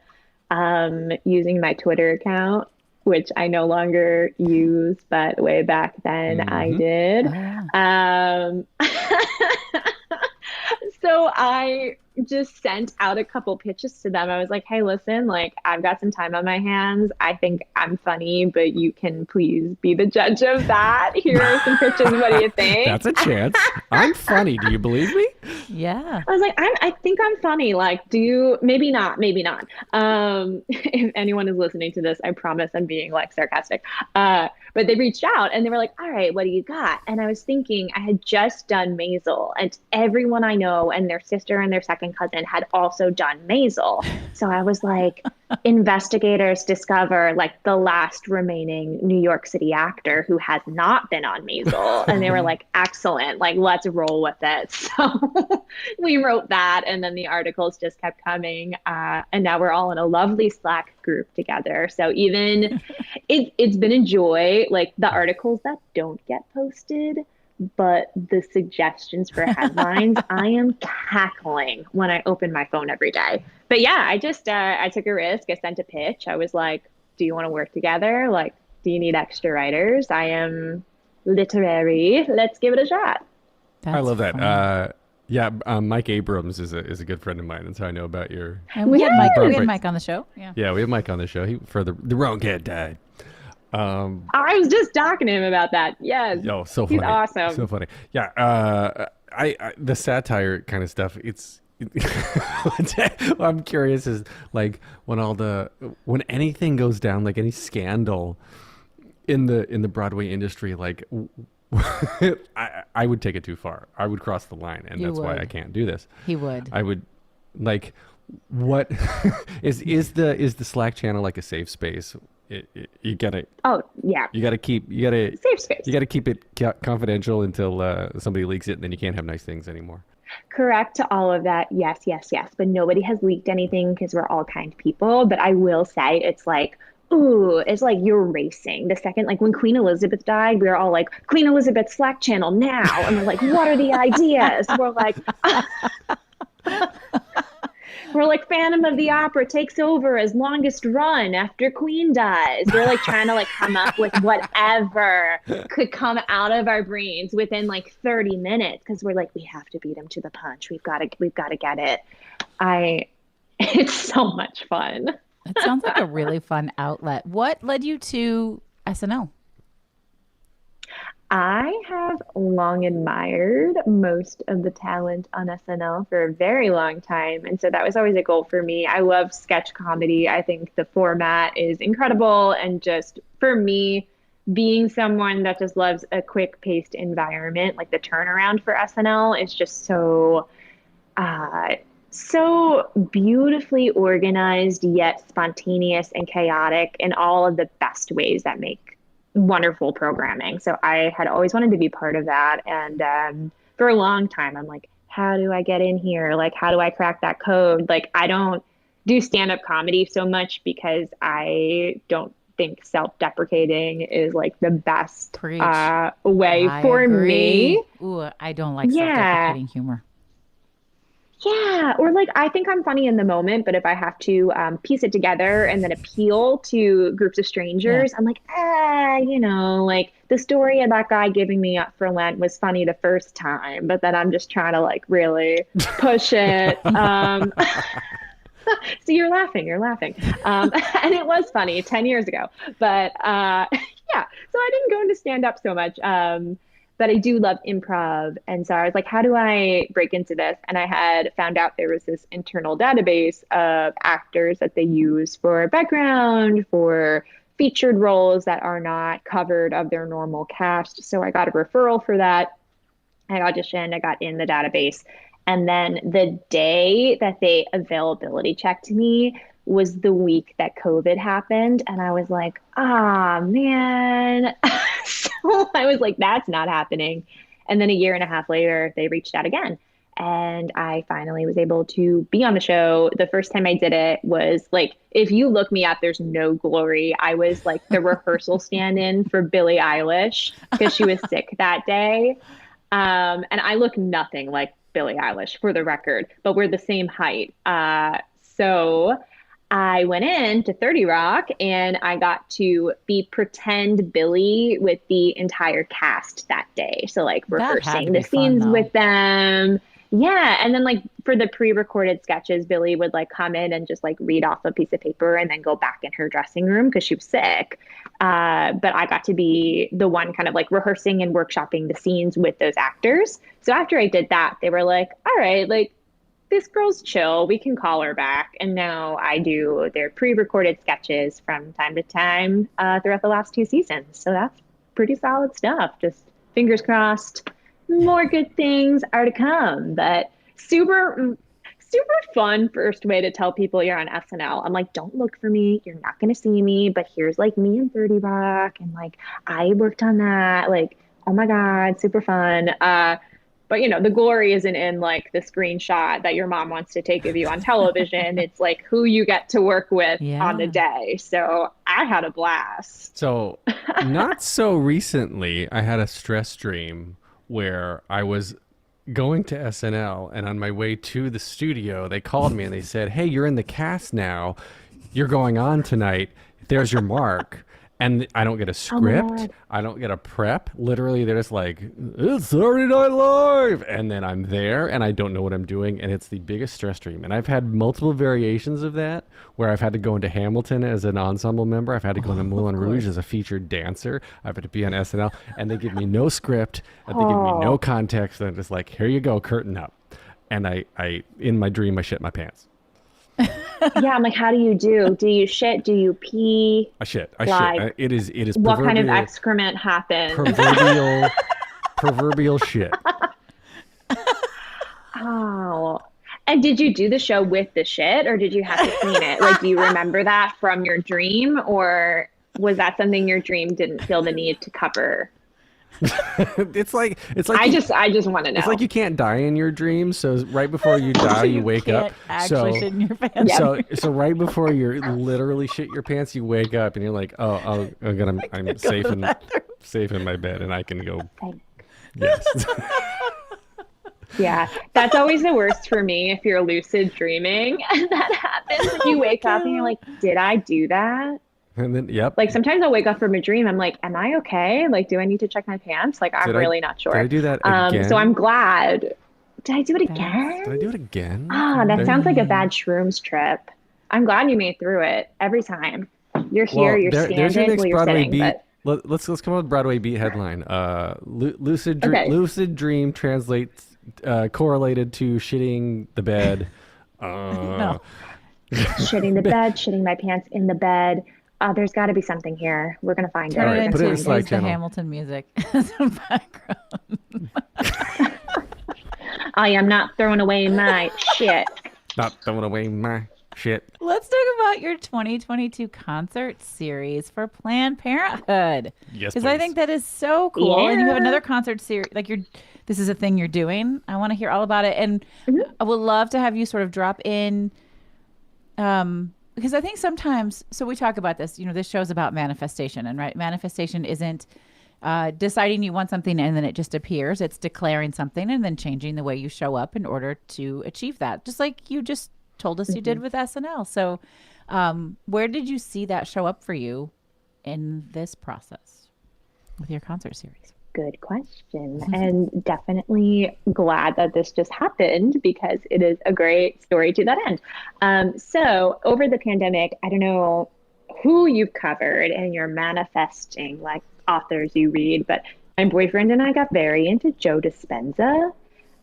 using my Twitter account, which I no longer use, but way back then I did. So I just sent out a couple pitches to them. I was like, hey, listen, like, I've got some time on my hands. I think I'm funny, but you can please be the judge of that. Here are some pitches. What do you think? That's a chance. I'm funny. Do you believe me? Yeah. I was like, I think I'm funny. Like, maybe not. If anyone is listening to this, I promise I'm being like sarcastic. But they reached out and they were like, all right, what do you got? And I was thinking, I had just done Maisel, and everyone I know and their sister and their second cousin had also done Maisel. So I was like, investigators discover like the last remaining New York City actor who has not been on Maisel. And they were like, excellent, like, let's roll with it. So we wrote that, and then the articles just kept coming. And now we're all in a lovely Slack group together. So even it's been a joy, like the articles that don't get posted, but the suggestions for headlines, I am cackling when I open my phone every day. But yeah, I just, I took a risk. I sent a pitch. I was like, do you want to work together? Like, do you need extra writers? I am literary. Let's give it a shot. I love that. Yeah, Mike Abrams is a good friend of mine. That's how I know about your... And we had Mike on the show. Yeah, we have Mike on the show. He, for the wrong cat died. I was just talking to him about that. Yes. Oh, so funny. He's awesome. So funny. Yeah. I the satire kind of stuff. It's. What I'm curious is like when anything goes down, like any scandal in the Broadway industry, like I would take it too far. I would cross the line, and that's why I can't do this. He would. I would like. What is the Slack channel like a safe space? You gotta. Oh yeah. You gotta safe space. You gotta keep it confidential until somebody leaks it, and then you can't have nice things anymore. Correct to all of that. Yes. But nobody has leaked anything because we're all kind people. But I will say it's like, ooh, it's like you're racing. The second, like when Queen Elizabeth died, we were all like, Queen Elizabeth Slack channel now. And we're like, what are the ideas? We're like, we're like Phantom of the Opera takes over as longest run after Queen dies. We're like trying to like come up with whatever could come out of our brains within like 30 minutes because we're like, we have to beat him to the punch. We've got to get it. It's so much fun. It sounds like a really fun outlet. What led you to SNL? I have long admired most of the talent on SNL for a very long time. And so that was always a goal for me. I love sketch comedy. I think the format is incredible. And just for me, being someone that just loves a quick paced environment, like the turnaround for SNL is just so beautifully organized, yet spontaneous and chaotic in all of the best ways that make wonderful programming. So I had always wanted to be part of that. And for a long time, I'm like, how do I get in here? Like, how do I crack that code? Like, I don't do stand-up comedy so much because I don't think self-deprecating is like the best way I for agree. me. Ooh, I don't like Yeah. self-deprecating humor. Yeah, or like I think I'm funny in the moment, but if I have to piece it together and then appeal to groups of strangers, I'm like, like the story of that guy giving me up for Lent was funny the first time, but then I'm just trying to like really push it. So you're laughing. And it was funny 10 years ago, but so I didn't go into stand up so much. But I do love improv. And so I was like, how do I break into this? And I had found out there was this internal database of actors that they use for background, for featured roles that are not covered of their normal cast. So I got a referral for that. I auditioned, I got in the database. And then the day that they availability checked me was the week that COVID happened. And I was like, man. So I was like, that's not happening. And then a year and a half later, they reached out again. And I finally was able to be on the show. The first time I did it was like, if you look me up, there's no glory. I was like the rehearsal stand-in for Billie Eilish because she was sick that day. And I look nothing like Billie Eilish, for the record, but we're the same height. So I went in to 30 Rock and I got to be pretend Billie with the entire cast that day. So like rehearsing the scenes with them. Yeah. And then like for the pre-recorded sketches, Billie would like come in and just like read off a piece of paper and then go back in her dressing room because she was sick. But I got to be the one kind of like rehearsing and workshopping the scenes with those actors. So after I did that, they were like, all right, like this girl's chill. We can call her back. And now I do their pre-recorded sketches from time to time throughout the last 2 seasons. So that's pretty solid stuff. Just fingers crossed. More good things are to come, but super fun first way to tell people you're on SNL. I'm like, don't look for me. You're not going to see me, but here's like me in 30 Rock. And like, I worked on that. Like, oh my God, super fun. But you know, the glory isn't in like the screenshot that your mom wants to take of you on television. It's like who you get to work with on the day. So I had a blast. So not so recently, I had a stress dream where I was going to SNL, and on my way to the studio, they called me and they said, hey, you're in the cast now. You're going on tonight. There's your mark. And I don't get a script. I don't get a prep. Literally, they're just like, it's Saturday Night Live. And then I'm there, and I don't know what I'm doing. And it's the biggest stress dream. And I've had multiple variations of that, where I've had to go into Hamilton as an ensemble member. I've had to go into Moulin Rouge as a featured dancer. I've had to be on SNL. And they give me no script. And they give me no context. And I'm just like, here you go, curtain up. And I in my dream, I shit my pants. Yeah, I'm like, how do you do? Do you shit? Do you pee? I shit. It is. What kind of excrement happens? Proverbial shit. Oh. And did you do the show with the shit, or did you have to clean it? Like, do you remember that from your dream, or was that something your dream didn't feel the need to cover? It's like I just want to know. It's like you can't die in your dreams, so right before you die, you wake up. Actually, shit in your pants. So right before you literally shit your pants, you wake up and you're like, I'm safe in my bed, and I can go. Yes. Yeah, that's always the worst for me if you're lucid dreaming and that happens and you wake up and you're like, did I do that? And then, yep. Like sometimes I'll wake up from a dream. I'm like, am I okay? Like, do I need to check my pants? Like, I'm really not sure. Did I do that again? So I'm glad. Did I do it again? Did I do it again? That sounds like a bad shrooms trip. I'm glad you made through it every time. You're here, you're standing, there's your next you're Broadway sitting. beat. But... Let's come up with Broadway beat headline. Lucid dream translates correlated to shitting the bed. No. Shitting the bed, shitting my pants in the bed. There's got to be something here. We're going to find Turn it. Into put it in Slack the channel. Hamilton music as a background. I am not throwing away my shit. Not throwing away my Shit. Let's talk about your 2022 concert series for Planned Parenthood. Yes, because I please. think that is so cool. And you have Yeah. another concert series, like this is a thing you're doing. I want to hear all about it, and I would love to have you sort of drop in, because I think sometimes, so we talk about this. This show's about manifestation, and manifestation isn't deciding you want something and then it just appears. It's declaring something and then changing the way you show up in order to achieve that. Just like you just told us you did with SNL. So where did you see that show up for you in this process with your concert series? Good question. And definitely glad that this just happened because it is a great story to that end. So over the pandemic, I don't know who you've covered and you're manifesting like authors you read, but my boyfriend and I got very into Joe Dispenza.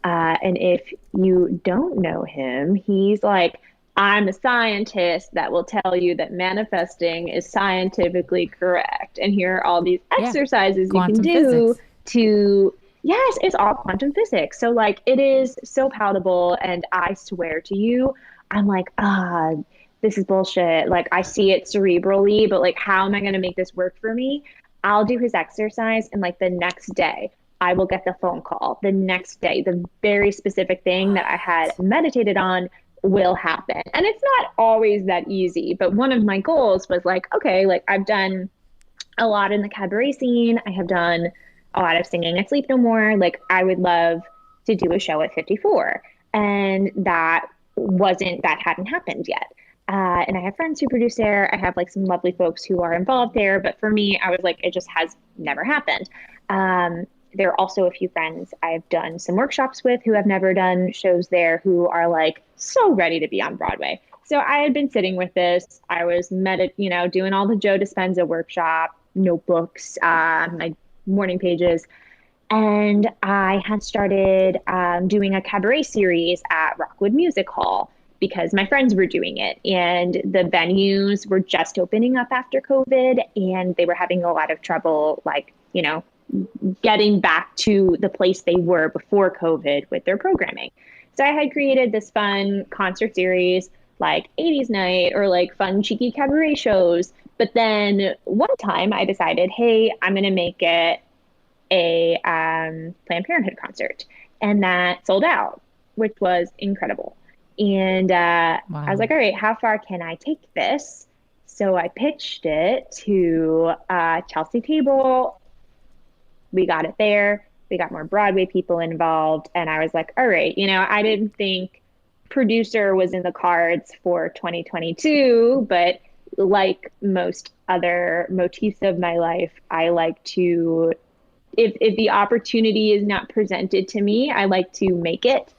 And if you don't know him, he's like, I'm a scientist that will tell you that manifesting is scientifically correct. And here are all these exercises you can do to, yes, it's all quantum physics. So like, it is so palatable. And I swear to you, I'm like, this is bullshit. Like I see it cerebrally, but like, how am I going to make this work for me? I'll do his exercise. And like the next day, I will get the phone call. The next day, the very specific thing that I had meditated on will happen. And it's not always that easy, but one of my goals was like, okay, like I've done a lot in the cabaret scene. I have done a lot of singing at Sleep No More. Like I would love to do a show at 54. And that hadn't happened yet. And I have friends who produce there. I have like some lovely folks who are involved there. But for me, I was like, it just has never happened. There are also a few friends I've done some workshops with who have never done shows there who are like so ready to be on Broadway. So I had been sitting with this. I was doing all the Joe Dispenza workshop, notebooks, my morning pages. And I had started doing a cabaret series at Rockwood Music Hall because my friends were doing it. And the venues were just opening up after COVID and they were having a lot of trouble, getting back to the place they were before COVID with their programming. So I had created this fun concert series like 80s night or like fun cheeky cabaret shows. But then one time I decided, hey, I'm going to make it a Planned Parenthood concert. And that sold out, which was incredible. And I was like, all right, how far can I take this? So I pitched it to Chelsea Table. We got it there. We got more Broadway people involved. And I was like, all right, I didn't think producer was in the cards for 2022, but like most other motifs of my life, I like to, if the opportunity is not presented to me, I like to make it.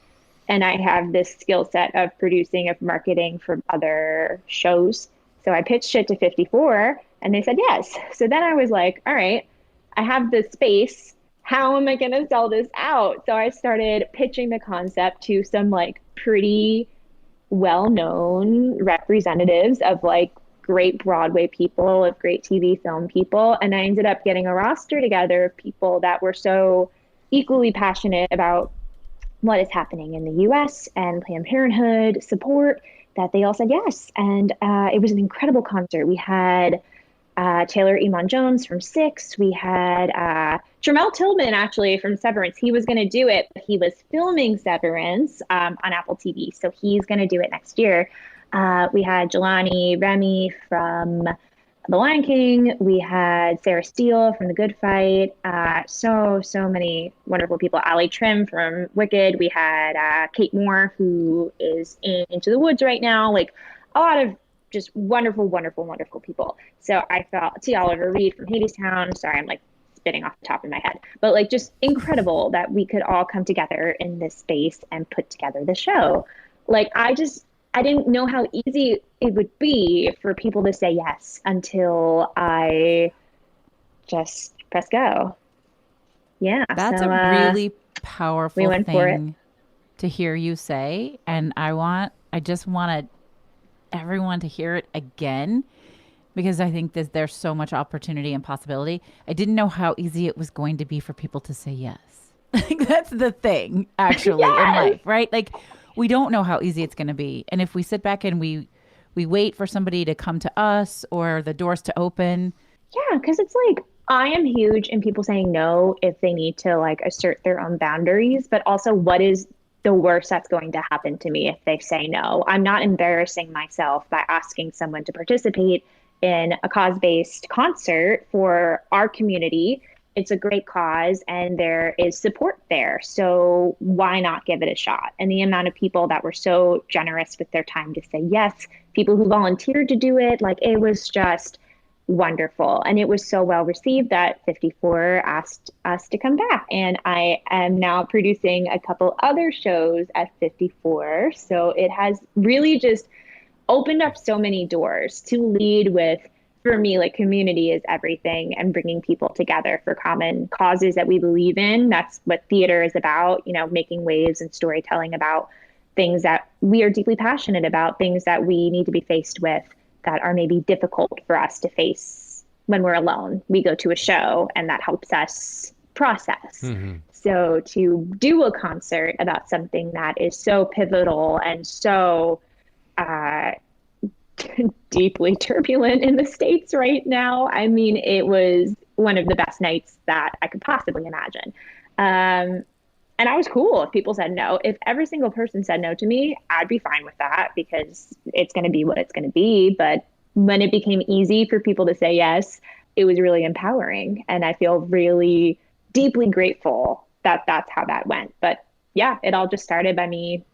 And I have this skill set of producing, of marketing for other shows. So I pitched it to 54 and they said yes. So then I was like, all right, I have the space. How am I going to sell this out? So I started pitching the concept to some like pretty well-known representatives of like great Broadway people, of great TV film people. And I ended up getting a roster together of people that were so equally passionate about what is happening in the US and Planned Parenthood support that they all said yes. And it was an incredible concert. We had Taylor Iman Jones from Six. We had Jermel Tillman actually from Severance. He was going to do it, but he was filming Severance on Apple TV. So he's going to do it next year. We had Jelani Remy from The Lion King. We had Sarah Steele from The Good Fight. So many wonderful people. Ali Trim from Wicked. We had Kate Moore, who is in Into the Woods right now. Like a lot of just wonderful, wonderful, wonderful people. So I felt T. Oliver Reed from Hadestown. Sorry, I'm like spitting off the top of my head, but like just incredible that we could all come together in this space and put together the show. Like I didn't know how easy it would be for people to say yes until I just press go. Yeah. That's so, a really powerful went for it. thing to hear you say. And I just want everyone to hear it again, because I think that there's so much opportunity and possibility. I didn't know how easy it was going to be for people to say yes. That's the thing, actually, in life, right? Like, we don't know how easy it's going to be. And if we sit back and we we wait for somebody to come to us or the doors to open? Yeah, because it's like I am huge in people saying no if they need to like assert their own boundaries, but also what is the worst that's going to happen to me if they say no? I'm not embarrassing myself by asking someone to participate in a cause-based concert for our community. It's a great cause and there is support there. So why not give it a shot? And the amount of people that were so generous with their time to say yes, people who volunteered to do it, like it was just wonderful. And it was so well received that 54 asked us to come back. And I am now producing a couple other shows at 54. So it has really just opened up so many doors to lead with. For me, like community is everything and bringing people together for common causes that we believe in. That's what theater is about, you know, making waves and storytelling about things that we are deeply passionate about, things that we need to be faced with that are maybe difficult for us to face when we're alone. We go to a show and that helps us process. Mm-hmm. So to do a concert about something that is so pivotal and so deeply turbulent in the States right now. I mean, it was one of the best nights that I could possibly imagine. And I was cool if people said no. If every single person said no to me, I'd be fine with that because it's going to be what it's going to be. But when it became easy for people to say yes, it was really empowering. And I feel really deeply grateful that that's how that went. But yeah, it all just started by me,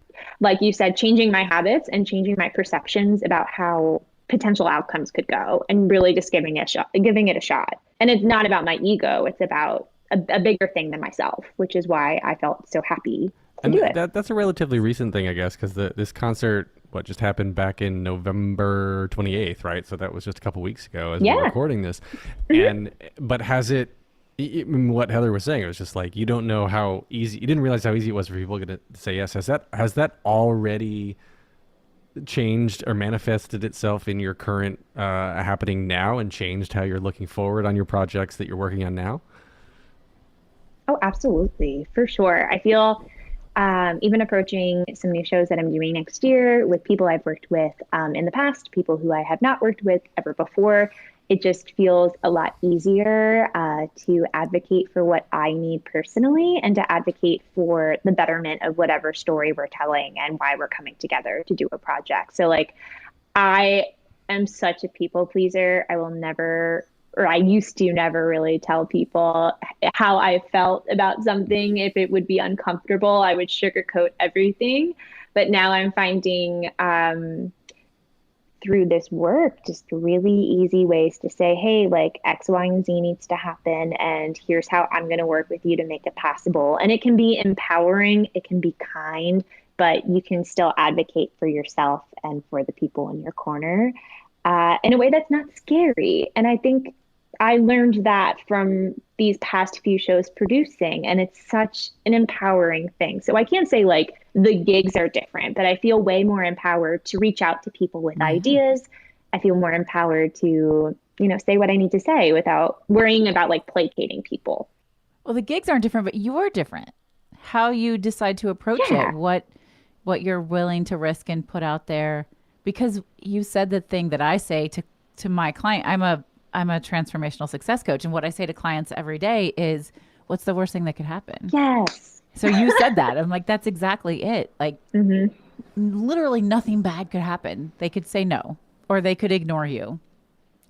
like you said, changing my habits and changing my perceptions about how potential outcomes could go and really just giving it a shot. And it's not about my ego. It's about a bigger thing than myself, which is why I felt so happy to do it. That's a relatively recent thing, I guess, because this concert, just happened back in November 28th, right? So that was just a couple weeks ago as we're recording this. But has it, what Heather was saying, it was just like, you don't know how easy, you didn't realize how easy it was for people to say yes. Has that already changed or manifested itself in your current happening now and changed how you're looking forward on your projects that you're working on now? Oh, absolutely. For sure. I feel even approaching some new shows that I'm doing next year with people I've worked with in the past, people who I have not worked with ever before, it just feels a lot easier to advocate for what I need personally and to advocate for the betterment of whatever story we're telling and why we're coming together to do a project. So like, I am such a people pleaser. I will never, or I used to never really tell people how I felt about something. If it would be uncomfortable, I would sugarcoat everything. But now I'm finding through this work, just really easy ways to say, hey, like X, Y, and Z needs to happen. And here's how I'm going to work with you to make it possible. And it can be empowering. It can be kind, but you can still advocate for yourself and for the people in your corner in a way that's not scary. And I think I learned that from these past few shows producing, and it's such an empowering thing. So I can't say like the gigs are different, but I feel way more empowered to reach out to people with ideas. I feel more empowered to, say what I need to say without worrying about like placating people. Well, the gigs aren't different, but you're different. How you decide to approach it, what you're willing to risk and put out there. Because you said the thing that I say to my client, I'm a transformational success coach. And what I say to clients every day is, what's the worst thing that could happen? Yes. So you said that. I'm like, that's exactly it. Like literally nothing bad could happen. They could say no, or they could ignore you.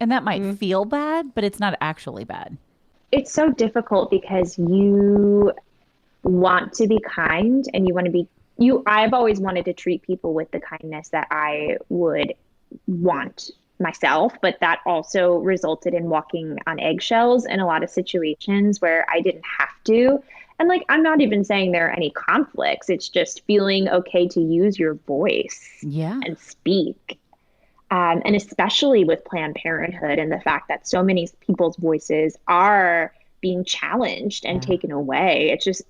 And that might feel bad, but it's not actually bad. It's so difficult because you want to be kind and you want to be, I've always wanted to treat people with the kindness that I would want myself, but that also resulted in walking on eggshells in a lot of situations where I didn't have to. And like, I'm not even saying there are any conflicts. It's just feeling okay to use your voice and speak. And especially with Planned Parenthood and the fact that so many people's voices are being challenged and taken away. It's just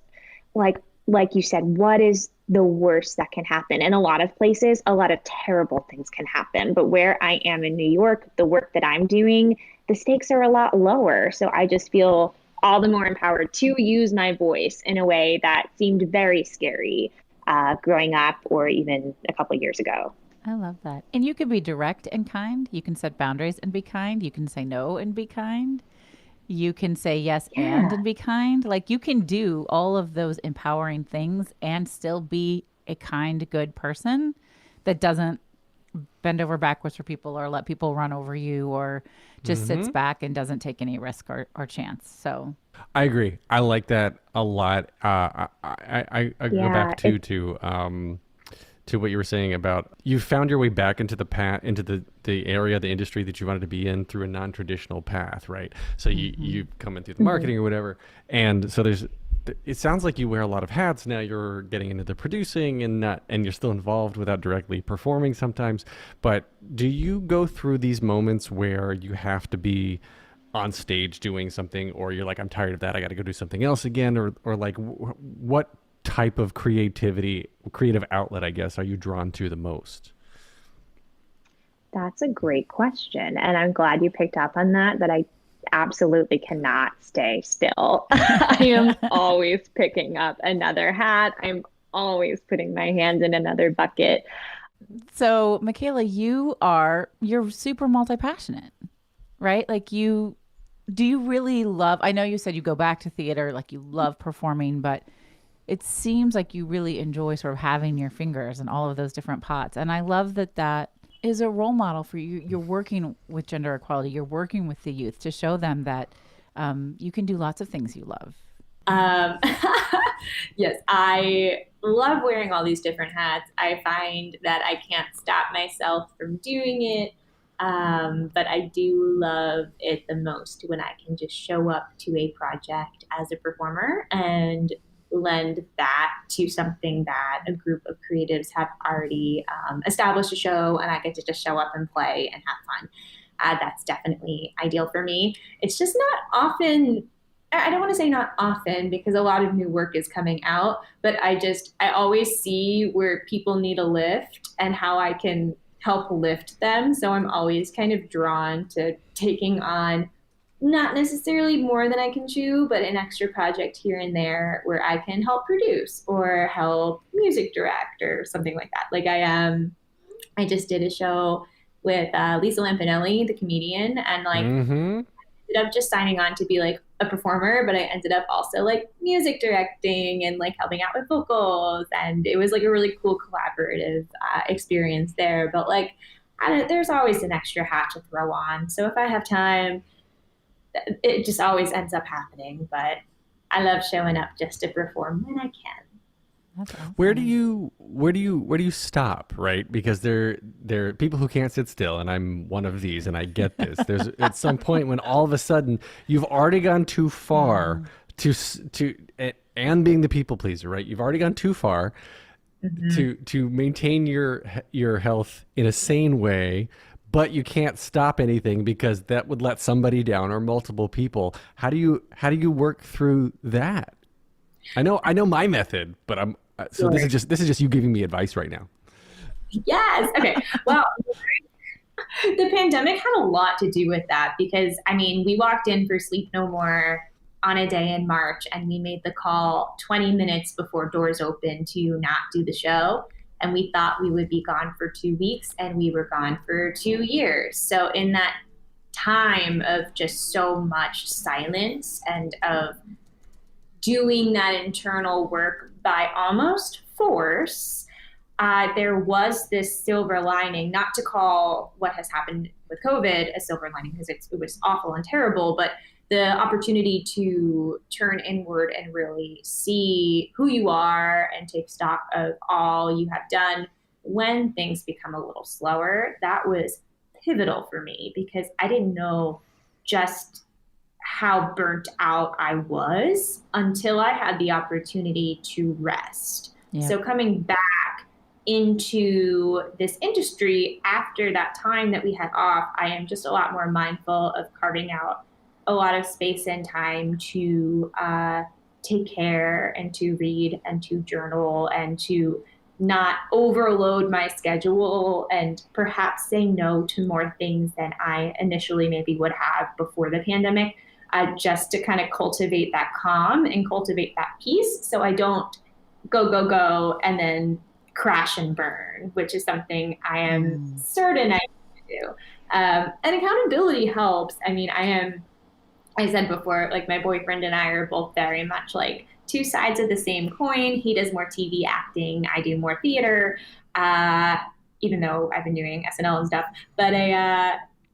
like you said, what is the worst that can happen? In a lot of places, a lot of terrible things can happen. But where I am in New York, the work that I'm doing, the stakes are a lot lower. So I just feel all the more empowered to use my voice in a way that seemed very scary growing up or even a couple of years ago. I love that. And you can be direct and kind. You can set boundaries and be kind. You can say no and be kind. You can say yes and be kind. Like you can do all of those empowering things and still be a kind, good person that doesn't bend over backwards for people or let people run over you or just sits back and doesn't take any risk or chance. So I agree. I like that a lot. I go back to what you were saying about you found your way back into the area, the industry that you wanted to be in through a non-traditional path, right? So you come in through the marketing or whatever. And so it sounds like you wear a lot of hats. Now you're getting into the producing and you're still involved without directly performing sometimes. But do you go through these moments where you have to be on stage doing something, or you're like, I'm tired of that, I got to go do something else again? Or like what type of creative outlet, I guess, are you drawn to the most? That's a great question. And I'm glad you picked up on that I absolutely cannot stay still. I am always picking up another hat. I'm always putting my hands in another bucket. So Mikayla, you're super multi-passionate, right? Like do you really love, I know you said you go back to theater, like you love performing, but it seems like you really enjoy sort of having your fingers in all of those different pots. And I love that is a role model for you. You're working with gender equality. You're working with the youth to show them that you can do lots of things you love. Yes, I love wearing all these different hats. I find that I can't stop myself from doing it. But I do love it the most when I can just show up to a project as a performer and lend that to something that a group of creatives have already established a show, and I get to just show up and play and have fun. That's definitely ideal for me. It's just not often, I don't want to say not often because a lot of new work is coming out, but I always see where people need a lift and how I can help lift them. So I'm always kind of drawn to taking on not necessarily more than I can chew, but an extra project here and there where I can help produce or help music direct or something like that. Like I just did a show with Lisa Lampanelli, the comedian, and ended up just signing on to be like a performer, but I ended up also like music directing and like helping out with vocals, and it was like a really cool collaborative experience there. But like there's always an extra hat to throw on, so if I have time, it just always ends up happening. But I love showing up just to perform when I can. That's awesome. Where do you stop, right? Because there are people who can't sit still, and I'm one of these, and I get this. There's at some point when all of a sudden you've already gone too far and being the people pleaser, right? You've already gone too far to maintain your health in a sane way, but you can't stop anything because that would let somebody down or multiple people. How do you work through that? I know my method, but Sure. this is just you giving me advice right now. Yes. Okay. Well, the pandemic had a lot to do with that because, I mean, we walked in for Sleep No More on a day in March and we made the call 20 minutes before doors opened to not do the show. And we thought we would be gone for 2 weeks, and we were gone for 2 years. So in that time of just so much silence and of doing that internal work by almost force, there was this silver lining, not to call what has happened with COVID a silver lining because it was awful and terrible, but the opportunity to turn inward and really see who you are and take stock of all you have done when things become a little slower. That was pivotal for me because I didn't know just how burnt out I was until I had the opportunity to rest. Yeah. So coming back into this industry after that time that we had off, I am just a lot more mindful of carving out a lot of space and time to take care and to read and to journal and to not overload my schedule and perhaps say no to more things than I initially maybe would have before the pandemic, just to kind of cultivate that calm and cultivate that peace so I don't go and then crash and burn, which is something I am certain I do. And accountability helps. I mean, I said before, like my boyfriend and I are both very much like two sides of the same coin. He does more TV acting. I do more theater, even though I've been doing SNL and stuff. But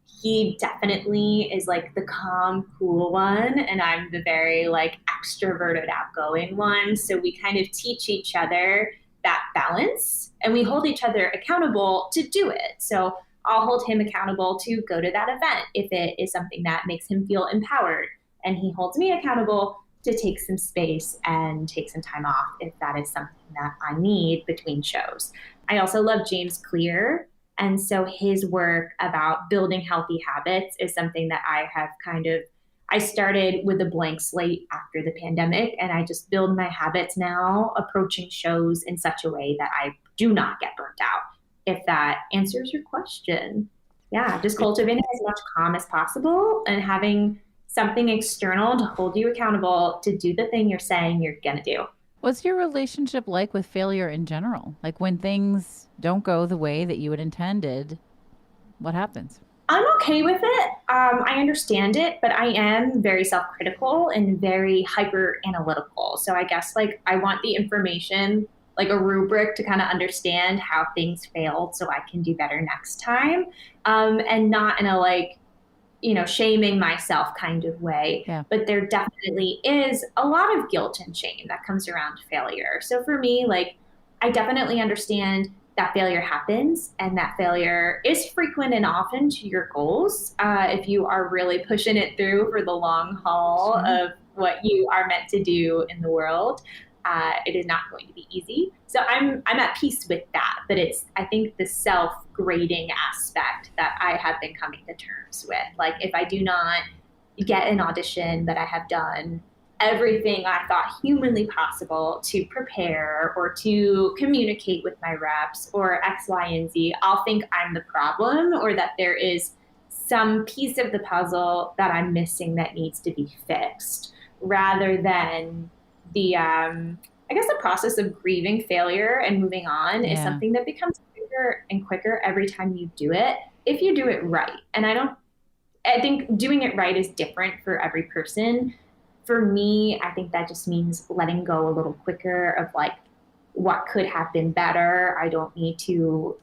he definitely is like the calm, cool one. And I'm the very like extroverted, outgoing one. So we kind of teach each other that balance and we hold each other accountable to do it. So I'll hold him accountable to go to that event if it is something that makes him feel empowered. And he holds me accountable to take some space and take some time off if that is something that I need between shows. I also love James Clear. And so his work about building healthy habits is something that I started with a blank slate after the pandemic, and I just build my habits now, approaching shows in such a way that I do not get burnt out. If that answers your question. Yeah, just cultivating as much calm as possible and having something external to hold you accountable to do the thing you're saying you're going to do. What's your relationship like with failure in general? Like when things don't go the way that you had intended, what happens? I'm okay with it. I understand it, but I am very self-critical and very hyper-analytical. So I guess like I want the information, like a rubric to kind of understand how things failed so I can do better next time. And not in a like, shaming myself kind of way. Yeah. But there definitely is a lot of guilt and shame that comes around failure. So for me, like, I definitely understand that failure happens and that failure is frequent and often to your goals. If you are really pushing it through for the long haul of what you are meant to do in the world, it is not going to be easy. So I'm at peace with that, but it's, I think, the self-grading aspect that I have been coming to terms with. Like if I do not get an audition that I have done everything I thought humanly possible to prepare or to communicate with my reps or X, Y, and Z, I'll think I'm the problem or that there is some piece of the puzzle that I'm missing that needs to be fixed, rather than the the process of grieving failure and moving on is something that becomes quicker and quicker every time you do it, if you do it right. And I think doing it right is different for every person. For me, I think that just means letting go a little quicker of like what could have been better. I don't need to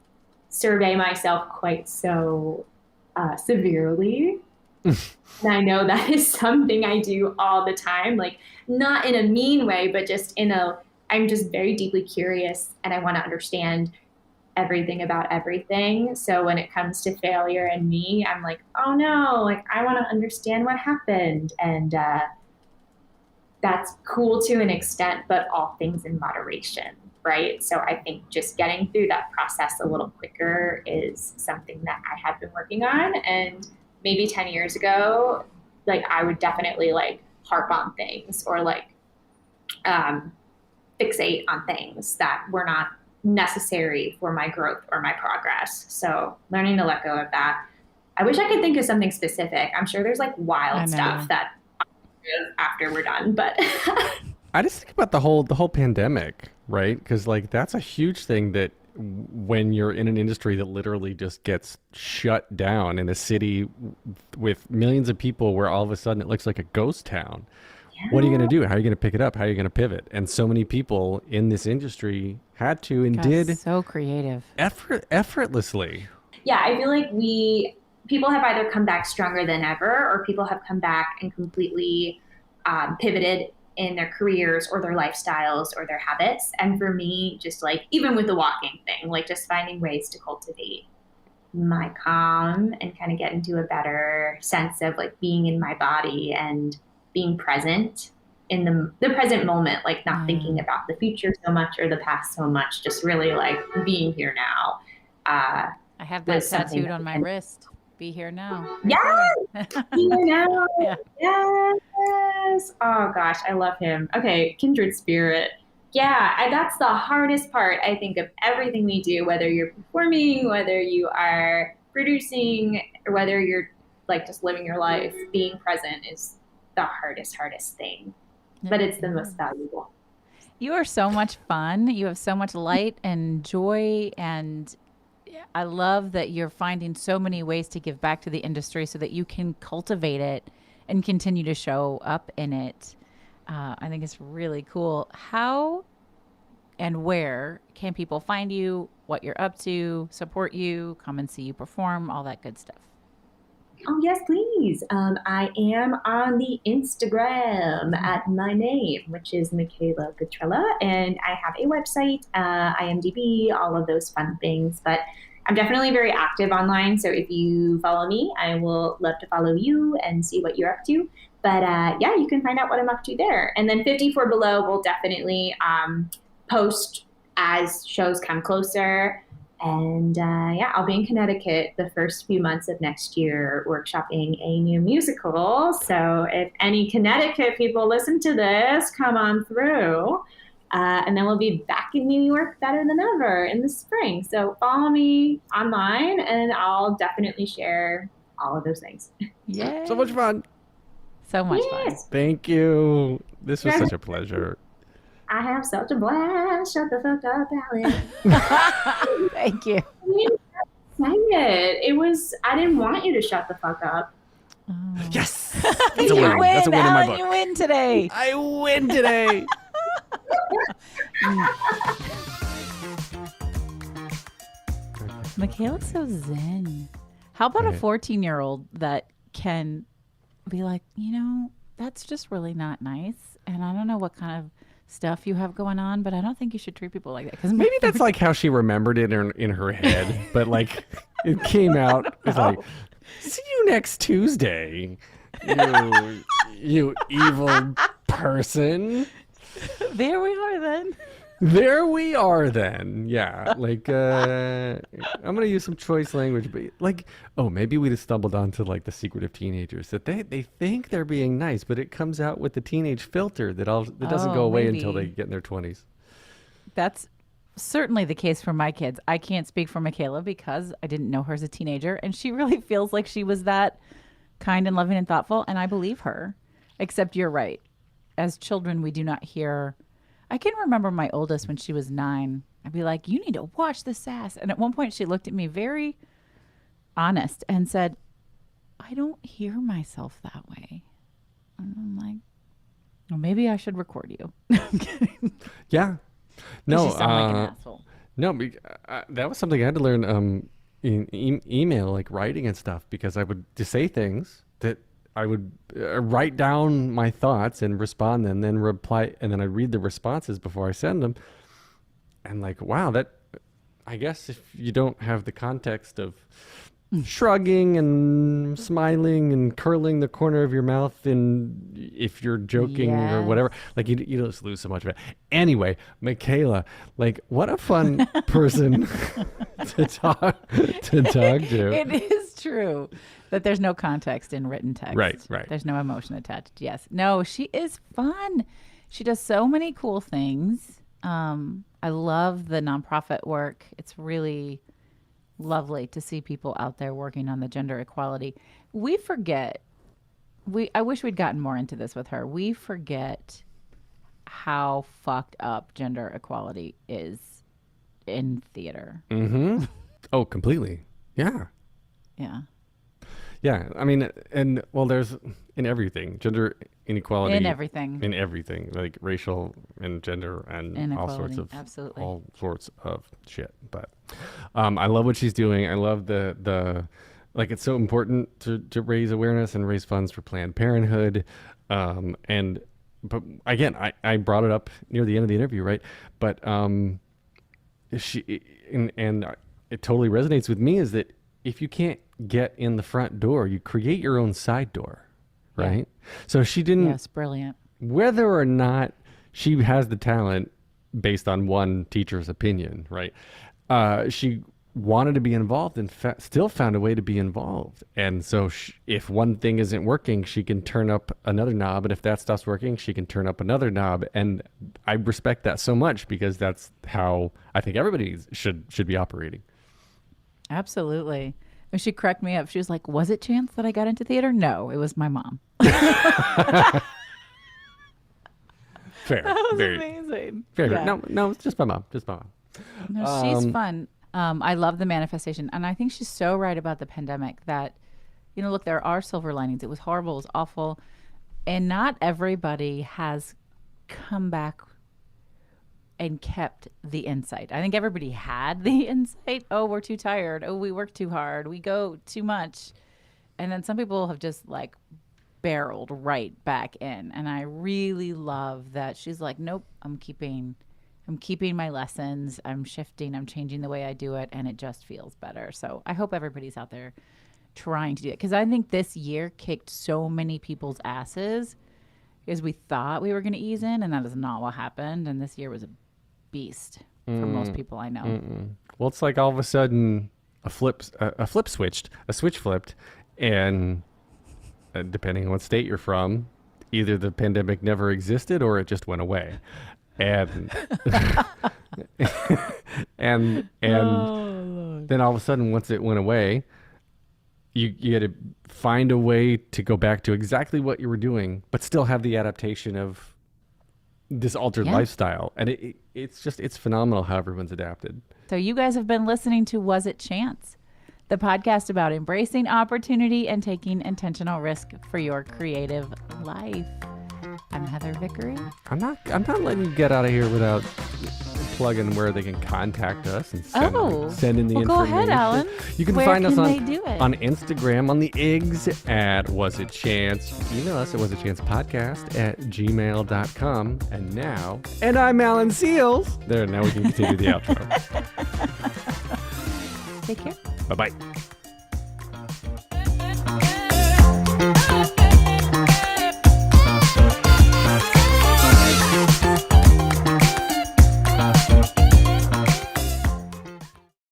survey myself quite so severely. And I know that is something I do all the time, like not in a mean way, but just I'm just very deeply curious and I want to understand everything about everything. So when it comes to failure and me, I'm like, oh no, like I want to understand what happened. And that's cool to an extent, but all things in moderation, right? So I think just getting through that process a little quicker is something that I have been working on. And maybe 10 years ago, like I would definitely like harp on things or like fixate on things that were not necessary for my growth or my progress. So learning to let go of that. I wish I could think of something specific. I'm sure there's like wild stuff that after we're done, but I just think about the whole pandemic, right? Because like that's a huge thing that when you're in an industry that literally just gets shut down in a city with millions of people where all of a sudden it looks like a ghost town. What are you going to do? How are you going to pick it up? How are you going to pivot? And so many people in this industry had to and did so creative effortlessly. Yeah, I feel like people have either come back stronger than ever or people have come back and completely pivoted in their careers or their lifestyles or their habits. And for me, just like even with the walking thing, like just finding ways to cultivate my calm and kind of get into a better sense of like being in my body and being present in the present moment, like not thinking about the future so much or the past so much, just really like being here now. I have that tattooed on my wrist. Be here now. Yes! Be here now. Yeah. Yes. Oh gosh, I love him. Okay, kindred spirit. Yeah, that's the hardest part, I think, of everything we do, whether you're performing, whether you are producing, or whether you're like just living your life. Being present is the hardest thing, but it's the most valuable. You are so much fun. You have so much light and joy, and I love that you're finding so many ways to give back to the industry so that you can cultivate it and continue to show up in it. I think it's really cool. How and where can people find you, what you're up to, support you, come and see you perform, all that good stuff? Oh, yes, please. I am on the Instagram at my name, which is Mikayla Petrilla, and I have a website, IMDb, all of those fun things. But I'm definitely very active online, so if you follow me, I will love to follow you and see what you're up to. But yeah, you can find out what I'm up to there. And then 54 Below will definitely post as shows come closer. And yeah, I'll be in Connecticut the first few months of next year workshopping a new musical. So if any Connecticut people listen to this, come on through. And then we'll be back in New York better than ever in the spring. So follow me online and I'll definitely share all of those things. Yeah. So much fun. So much fun. Thank you. This was such a pleasure. I have such a blast. Shut the fuck up, Alan. Thank you. Dang it. I didn't want you to shut the fuck up. Oh. Yes. You win. win, That's a win in my Alan, book. you win today. I win today. Mikayla's so zen. How about a 14-year-old that can be like, that's just really not nice. And I don't know what kind of stuff you have going on, but I don't think you should treat people like that. Because maybe that's like how she remembered it in her head, but like it came out. It's like, see you next Tuesday, you evil person. There we are then. There we are then. Yeah. Like, I'm going to use some choice language, but like, maybe we just stumbled onto like the secret of teenagers that they think they're being nice, but it comes out with the teenage filter that doesn't go away until they get in their 20s. That's certainly the case for my kids. I can't speak for Mikayla because I didn't know her as a teenager, and she really feels like she was that kind and loving and thoughtful, and I believe her. Except you're right. As children, we do not hear. I can remember my oldest when she was 9. I'd be like, you need to watch the sass. And at one point she looked at me very honest and said, I don't hear myself that way. And I'm like, well, maybe I should record you. I'm kidding. Yeah. No. You sound like an asshole. No, that was something I had to learn in email, like writing and stuff, because I would just say things that I would write down my thoughts and respond and then reply. And then I'd read the responses before I send them. And like, wow, I guess if you don't have the context of shrugging and smiling and curling the corner of your mouth, and if you're joking or whatever, like you just lose so much of it. Anyway, Mikayla, like what a fun person to talk to. It is true that there's no context in written text. Right. There's no emotion attached. Yes. No, she is fun. She does so many cool things. I love the nonprofit work. It's really lovely to see people out there working on the gender equality. We forget. I wish we'd gotten more into this with her. We forget how fucked up gender equality is in theater. Mm-hmm. Oh, completely. Yeah. Yeah. Yeah, I mean, and well, there's in everything, gender inequality. In everything, like racial and gender and all sorts of shit. But I love what she's doing. I love the like it's so important to raise awareness and raise funds for Planned Parenthood. But again, I brought it up near the end of the interview, right? But she and it totally resonates with me is that if you can't get in the front door, you create your own side door, right? Yeah. So she didn't. Yes, brilliant. Whether or not she has the talent based on one teacher's opinion, right? She wanted to be involved and still found a way to be involved. And so if one thing isn't working, she can turn up another knob. And if that stops working, she can turn up another knob. And I respect that so much because that's how I think everybody should be operating. Absolutely. She cracked me up. She was like, was it chance that I got into theater? No, it was my mom. Fair. That was Very amazing. fair. Yeah. No, it's just my mom. Just my mom. No, she's fun. I love the manifestation. And I think she's so right about the pandemic that, look, there are silver linings. It was horrible. It was awful. And not everybody has come back and kept the insight. I think everybody had the insight. Oh, we're too tired. Oh, we work too hard. We go too much. And then some people have just like barreled right back in. And I really love that she's like, nope, I'm keeping my lessons. I'm shifting. I'm changing the way I do it. And it just feels better. So I hope everybody's out there trying to do it. Because I think this year kicked so many people's asses because we thought we were going to ease in. And that is not what happened. And this year was a beast for most people I know. Well, it's like all of a sudden a switch flipped. And depending on what state you're from, either the pandemic never existed or it just went away. And and then all of a sudden, once it went away, you had to find a way to go back to exactly what you were doing, but still have the adaptation of this altered lifestyle. And it's phenomenal how everyone's adapted. So you guys have been listening to Was It Chance, the podcast about embracing opportunity and taking intentional risk for your creative life. I'm Heather Vickery. I'm not letting you get out of here without plugging where they can contact us and send in the information. Go ahead, Alan. You can Where find us can they do it? on Instagram on the Igs at Was It Chance. Email us at wasitchancepodcast@gmail.com. And I'm Alan Seals. There, now we can continue the outro. Take care. Bye-bye.